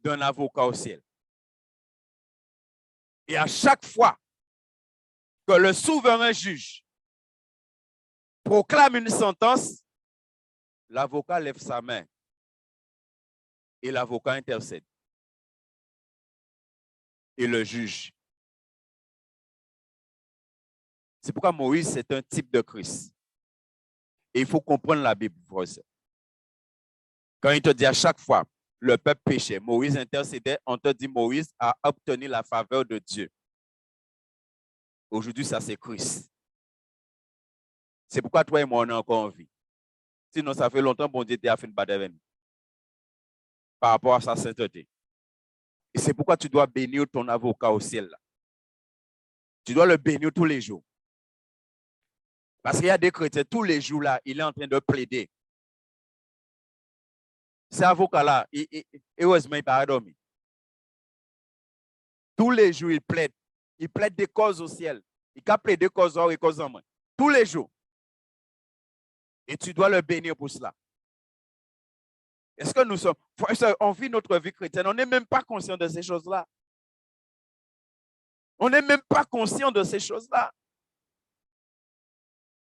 d'un avocat au ciel? Et à chaque fois que le souverain juge proclame une sentence, l'avocat lève sa main et l'avocat intercède. Et le juge. C'est pourquoi Moïse, c'est un type de Christ. Et il faut comprendre la Bible. Quand il te dit à chaque fois, le peuple péchait, Moïse intercédait, on te dit Moïse a obtenu la faveur de Dieu. Aujourd'hui, ça c'est Christ. C'est pourquoi toi et moi, on est encore en vie. Sinon, ça fait longtemps que bon Dieu t'a fait une bataille par rapport à sa sainteté. Et c'est pourquoi tu dois bénir ton avocat au ciel. Là. Tu dois le bénir tous les jours. Parce qu'il y a des chrétiens, tous les jours, là, il est en train de plaider. Cet avocat-là, heureusement, il paraît dormir. Tous les jours, il plaide. Il plaide des causes au ciel. Il a plaidé des causes or et causes en main. Tous les jours. Et tu dois le bénir pour cela. Est-ce que nous sommes, on vit notre vie chrétienne, on n'est même pas conscient de ces choses-là. On n'est même pas conscient de ces choses-là.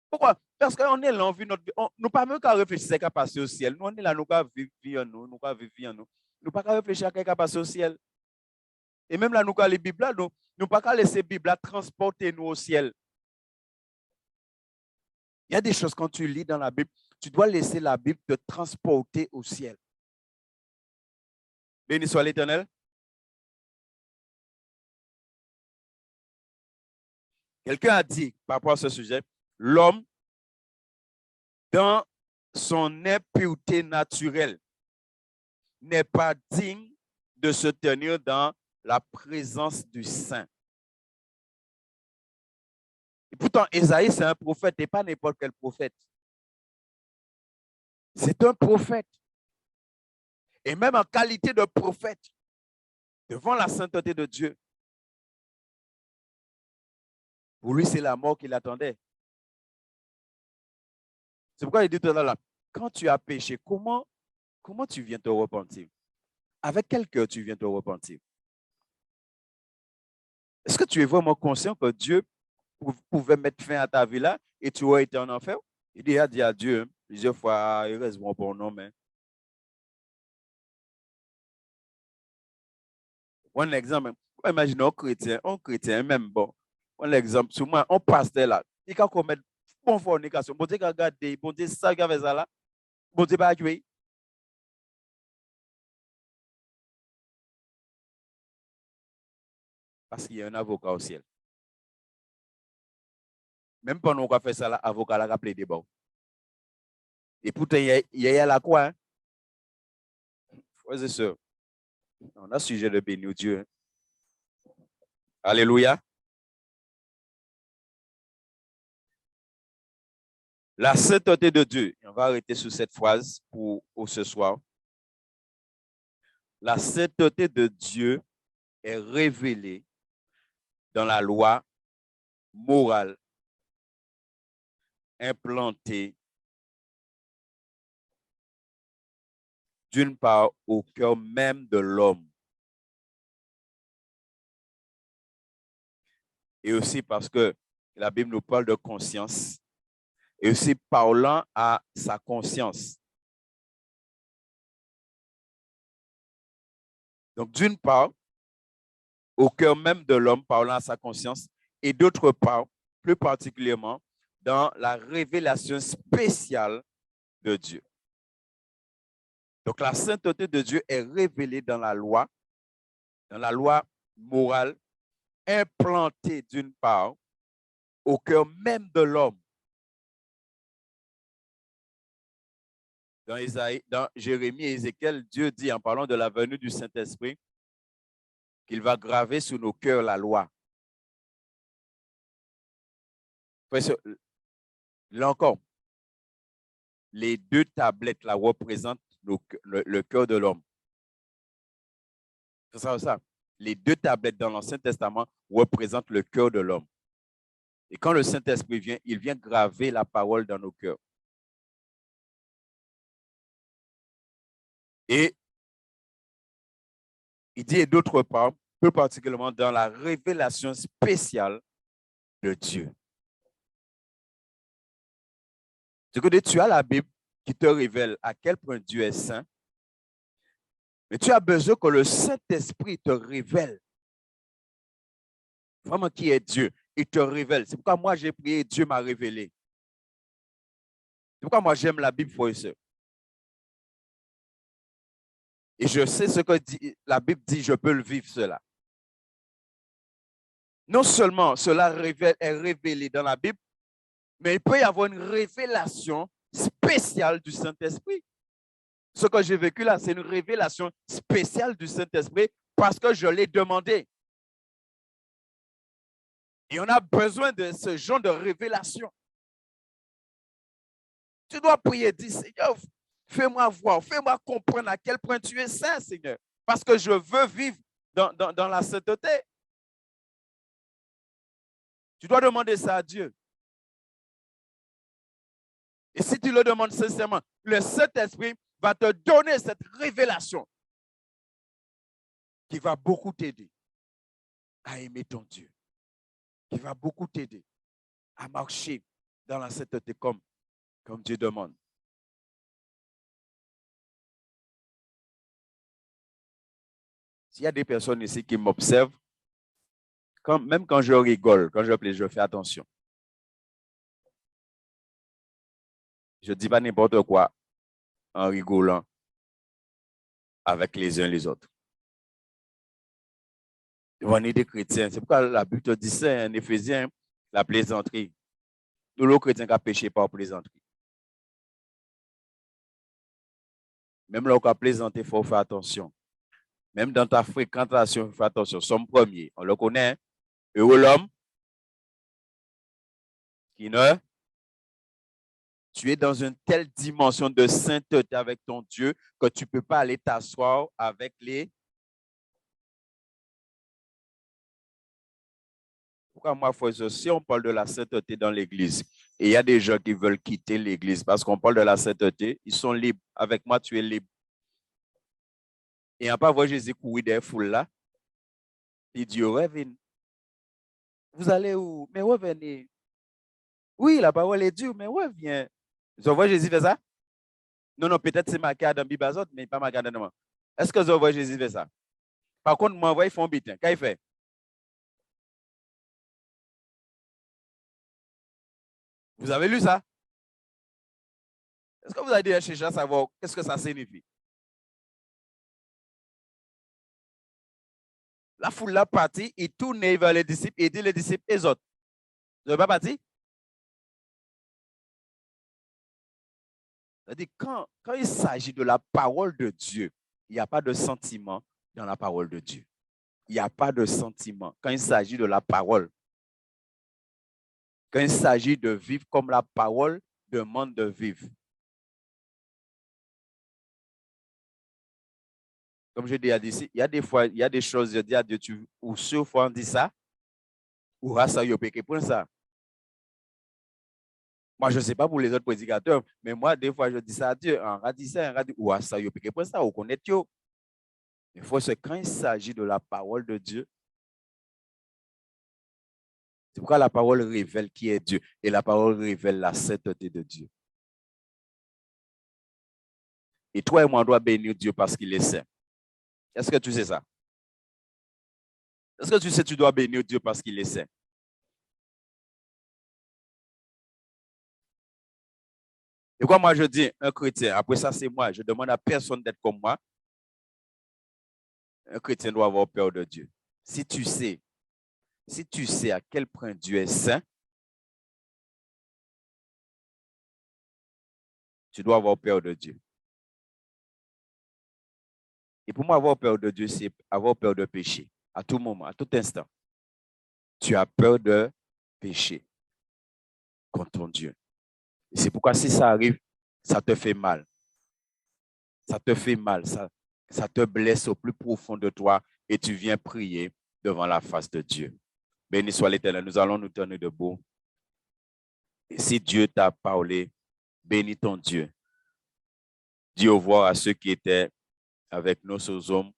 Pourquoi? Parce qu'on est là, on vit notre vie. Nous pas même qu'à réfléchir à ce qui a passé au ciel. Nous, on est là, nous pas vivre en nous, nous pas vivre en nous. Nous pas qu'à réfléchir à ce qui a passé au ciel. Et même là, nous, quand les Bibles, nous pas qu'à laisser la Bible transporter nous au ciel. Il y a des choses quand tu lis dans la Bible, tu dois laisser la Bible te transporter au ciel. Béni soit l'Éternel. Quelqu'un a dit par rapport à ce sujet, l'homme, dans son impureté naturelle, n'est pas digne de se tenir dans la présence du Saint. Et pourtant, Ésaïe, c'est un prophète et pas n'importe quel prophète. C'est un prophète. Et même en qualité de prophète, devant la sainteté de Dieu, pour lui, c'est la mort qui l'attendait. C'est pourquoi il dit tout à l'heure, quand tu as péché, comment tu viens te repentir? Avec quel cœur tu viens te repentir? Est-ce que tu es vraiment conscient que Dieu pouvait mettre fin à ta vie là et tu aurais été en enfer? Il a dit à Dieu plusieurs fois, il reste bon pour nous, mais. Un exemple, imaginez un chrétien même, bon, un exemple, sur moi, on passe là, il peut commettre bon fornication, bon Dieu regarder, bon Dieu ça, avec ça là, bon Dieu pas jouer. Parce qu'il y a un avocat au ciel. Même pendant qu'on fait ça, l'avocat a plaidé bon. Et pourtant, il y a la quoi, hein? Frères et sœurs, on a sujet de bénir Dieu. Hein? Alléluia. La sainteté de Dieu, on va arrêter sur cette phrase pour ce soir. La sainteté de Dieu est révélée dans la loi morale implantée d'une part au cœur même de l'homme et aussi parce que la Bible nous parle de conscience et aussi parlant à sa conscience. Donc, d'une part, au cœur même de l'homme, parlant à sa conscience, et d'autre part, plus particulièrement, dans la révélation spéciale de Dieu. Donc, la sainteté de Dieu est révélée dans la loi morale, implantée d'une part au cœur même de l'homme. Dans Jérémie et Ézéchiel, Dieu dit en parlant de la venue du Saint-Esprit qu'il va graver sur nos cœurs la loi. Là encore, les deux tablettes là représentent le cœur de l'homme. C'est ça. Les deux tablettes dans l'Ancien Testament représentent le cœur de l'homme. Et quand le Saint-Esprit vient, il vient graver la parole dans nos cœurs. Et il dit d'autre part, plus particulièrement dans la révélation spéciale de Dieu. Tu as la Bible qui te révèle à quel point Dieu est saint, mais tu as besoin que le Saint-Esprit te révèle vraiment qui est Dieu. Il te révèle. C'est pourquoi moi j'ai prié, Dieu m'a révélé. C'est pourquoi moi j'aime la Bible, frères et sœurs. Et je sais ce que la Bible dit, je peux le vivre cela. Non seulement cela est révélé dans la Bible, mais il peut y avoir une révélation spéciale du Saint-Esprit. Ce que j'ai vécu là, c'est une révélation spéciale du Saint-Esprit parce que je l'ai demandé. Et on a besoin de ce genre de révélation. Tu dois prier, dis Seigneur, fais-moi voir, fais-moi comprendre à quel point tu es saint, Seigneur, parce que je veux vivre dans la sainteté. Tu dois demander ça à Dieu. Et si tu le demandes sincèrement, le Saint-Esprit va te donner cette révélation qui va beaucoup t'aider à aimer ton Dieu, qui va beaucoup t'aider à marcher dans la sainteté comme Dieu demande. S'il y a des personnes ici qui m'observent, même quand je rigole, quand je plaisir, je fais attention. Je ne dis pas n'importe quoi en rigolant avec les uns les autres. On est des chrétiens. C'est pourquoi la Bible te dit ça en Éphésiens, la plaisanterie. Nous, les chrétiens qui ont péché par plaisanterie. Même là où on a plaisanté, il faut faire attention. Même dans ta fréquentation, il faut faire attention. Somme premier, on le connaît. Hein? Heureux l'homme qui ne... Tu es dans une telle dimension de sainteté avec ton Dieu que tu ne peux pas aller t'asseoir avec les... Pourquoi moi, si on parle de la sainteté dans l'Église, et il y a des gens qui veulent quitter l'Église parce qu'on parle de la sainteté, ils sont libres. Avec moi, tu es libre. Et on pas voir Jésus courir des foules là. Il dit, revenez. Vous allez où? Mais revenez. Oui, la parole est dure, mais reviens. Vous voyez Jésus fait ça? Non, non, peut-être c'est marqué dans Bibazot, mais pas marqué dans moi. Est-ce que vous voyez Jésus fait ça? Par contre, moi, ils font bitin. Qu'est-ce qu'il fait? Vous avez lu ça? Est-ce que vous avez déjà cherché à savoir qu'est-ce que ça signifie? La foule l'a parti, il tourne vers les disciples et dit les disciples et les autres. Vous n'avez pas parti? C'est-à-dire, quand il s'agit de la parole de Dieu, il n'y a pas de sentiment dans la parole de Dieu. Il n'y a pas de sentiment quand il s'agit de la parole. Quand il s'agit de vivre comme la parole demande de vivre. Comme je dis à ici, il y a des fois, il y a des choses, je dis à Dieu, ou sur fois on dit ça, ou ça, il y a pour ça. Moi, je ne sais pas pour les autres prédicateurs, mais moi, des fois, je dis ça à Dieu, on a dit ça, on a dit, ou ça, il y a pour ça, ou connaît Dieu. Il faut que quand il s'agit de la parole de Dieu, c'est pourquoi la parole révèle qui est Dieu et la parole révèle la sainteté de Dieu. Et toi et moi, on doit bénir Dieu parce qu'il est saint. Est-ce que tu sais ça? Est-ce que tu sais que tu dois bénir Dieu parce qu'il est saint? Et quoi moi je dis, un chrétien, après ça c'est moi, je demande à personne d'être comme moi. Un chrétien doit avoir peur de Dieu. Si tu sais à quel point Dieu est saint, tu dois avoir peur de Dieu. Et pour moi, avoir peur de Dieu, c'est avoir peur de pécher. À tout moment, à tout instant. Tu as peur de pécher contre ton Dieu. Et c'est pourquoi si ça arrive, ça te fait mal. Ça te fait mal. Ça te blesse au plus profond de toi et tu viens prier devant la face de Dieu. Béni soit l'Éternel. Nous allons nous tenir debout. Et si Dieu t'a parlé, bénis ton Dieu. Dis au revoir à ceux qui étaient avec nous ce Zoom.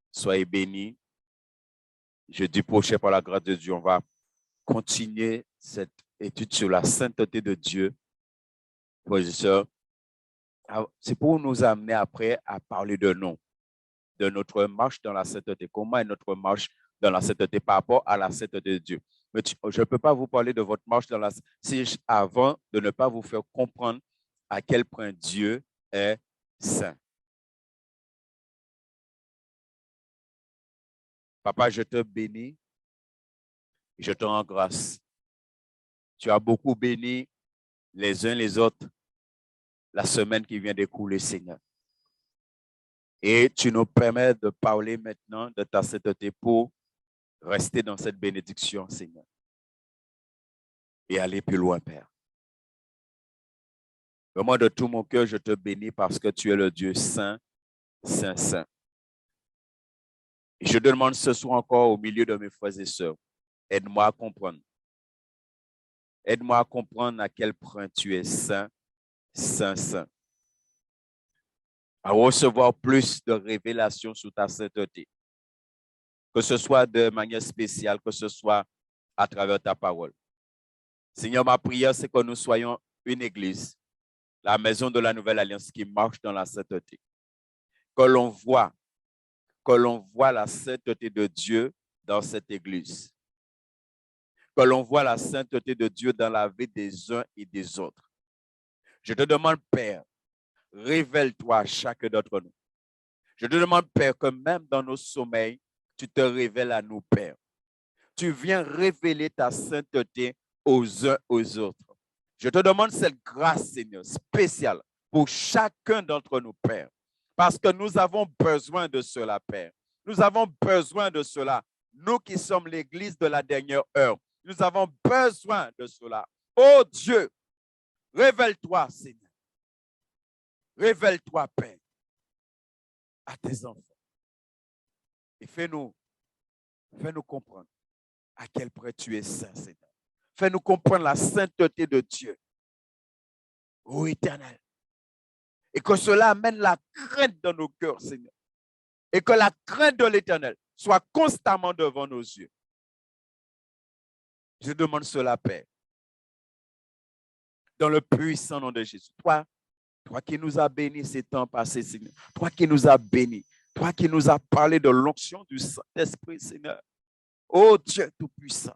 Soyez bénis. Jeudi prochain, par la grâce de Dieu, on va continuer cette étude sur la sainteté de Dieu. Frères, c'est pour nous amener après à parler de nous, de notre marche dans la sainteté. Comment est notre marche dans la sainteté par rapport à la sainteté de Dieu? Mais je ne peux pas vous parler de votre marche dans la sainteté avant de ne pas vous faire comprendre à quel point Dieu est saint. Papa, je te bénis, je te rends grâce. Tu as beaucoup béni les uns les autres la semaine qui vient d'écouler, Seigneur. Et tu nous permets de parler maintenant de ta sainteté pour rester dans cette bénédiction, Seigneur. Et aller plus loin, Père. Vraiment, de tout mon cœur, je te bénis parce que tu es le Dieu saint, saint, saint. Et je te demande ce soir encore au milieu de mes frères et sœurs, aide-moi à comprendre. Aide-moi à comprendre à quel point tu es saint, saint, saint. À recevoir plus de révélations sur ta sainteté. Que ce soit de manière spéciale, que ce soit à travers ta parole. Seigneur, ma prière, c'est que nous soyons une église, la maison de la nouvelle alliance qui marche dans la sainteté. Que l'on voit la sainteté de Dieu dans cette église. Que l'on voit la sainteté de Dieu dans la vie des uns et des autres. Je te demande, Père, révèle-toi à chacun d'entre nous. Je te demande, Père, que même dans nos sommeils, tu te révèles à nous, Père. Tu viens révéler ta sainteté aux uns aux autres. Je te demande cette grâce, Seigneur, spéciale pour chacun d'entre nous, Père. Parce que nous avons besoin de cela, Père. Nous avons besoin de cela. Nous qui sommes l'Église de la dernière heure, nous avons besoin de cela. Oh Dieu, révèle-toi, Seigneur. Révèle-toi, Père, à tes enfants. Et fais-nous comprendre à quel point tu es saint, Seigneur. Fais-nous comprendre la sainteté de Dieu, ô Éternel. Et que cela amène la crainte dans nos cœurs, Seigneur. Et que la crainte de l'Éternel soit constamment devant nos yeux. Je demande cela, Père. Dans le puissant nom de Jésus. Toi qui nous as bénis ces temps passés, Seigneur. Toi qui nous as bénis. Toi qui nous as parlé de l'onction du Saint-Esprit, Seigneur. Ô Dieu Tout-Puissant.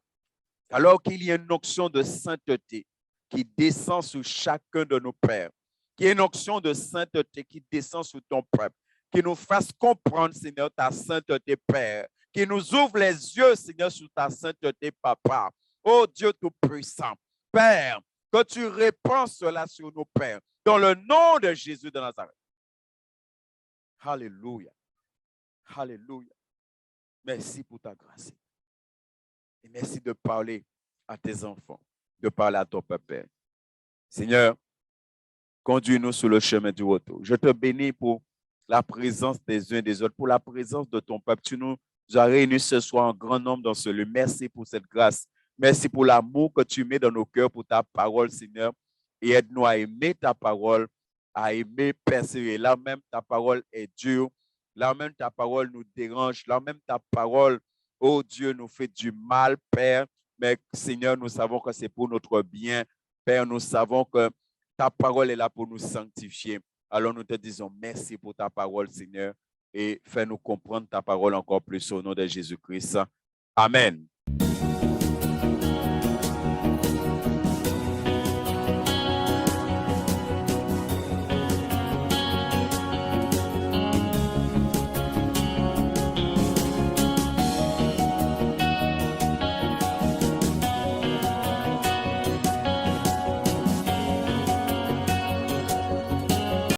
Alors qu'il y a une onction de sainteté qui descend sur chacun de nos pères. Qu'il y ait une onction de sainteté qui descend sur ton peuple. Qui nous fasse comprendre, Seigneur, ta sainteté, Père. Qui nous ouvre les yeux, Seigneur, sur ta sainteté, Papa. Ô Dieu Tout-Puissant. Père, que tu répands cela sur nos pères. Dans le nom de Jésus de Nazareth. Alléluia. Alléluia. Merci pour ta grâce. Et merci de parler à tes enfants, de parler à ton peuple. Seigneur, conduis-nous sur le chemin du retour. Je te bénis pour la présence des uns et des autres, pour la présence de ton peuple. Tu nous as réunis ce soir en grand nombre dans ce lieu. Merci pour cette grâce. Merci pour l'amour que tu mets dans nos cœurs pour ta parole, Seigneur. Et aide-nous à aimer ta parole, à aimer persévérer. Là même, ta parole est dure. Là même, ta parole nous dérange. Là même, ta parole, oh Dieu, nous fait du mal, Père. Mais Seigneur, nous savons que c'est pour notre bien. Père, nous savons que ta parole est là pour nous sanctifier. Alors nous te disons merci pour ta parole, Seigneur. Et fais-nous comprendre ta parole encore plus au nom de Jésus-Christ. Amen.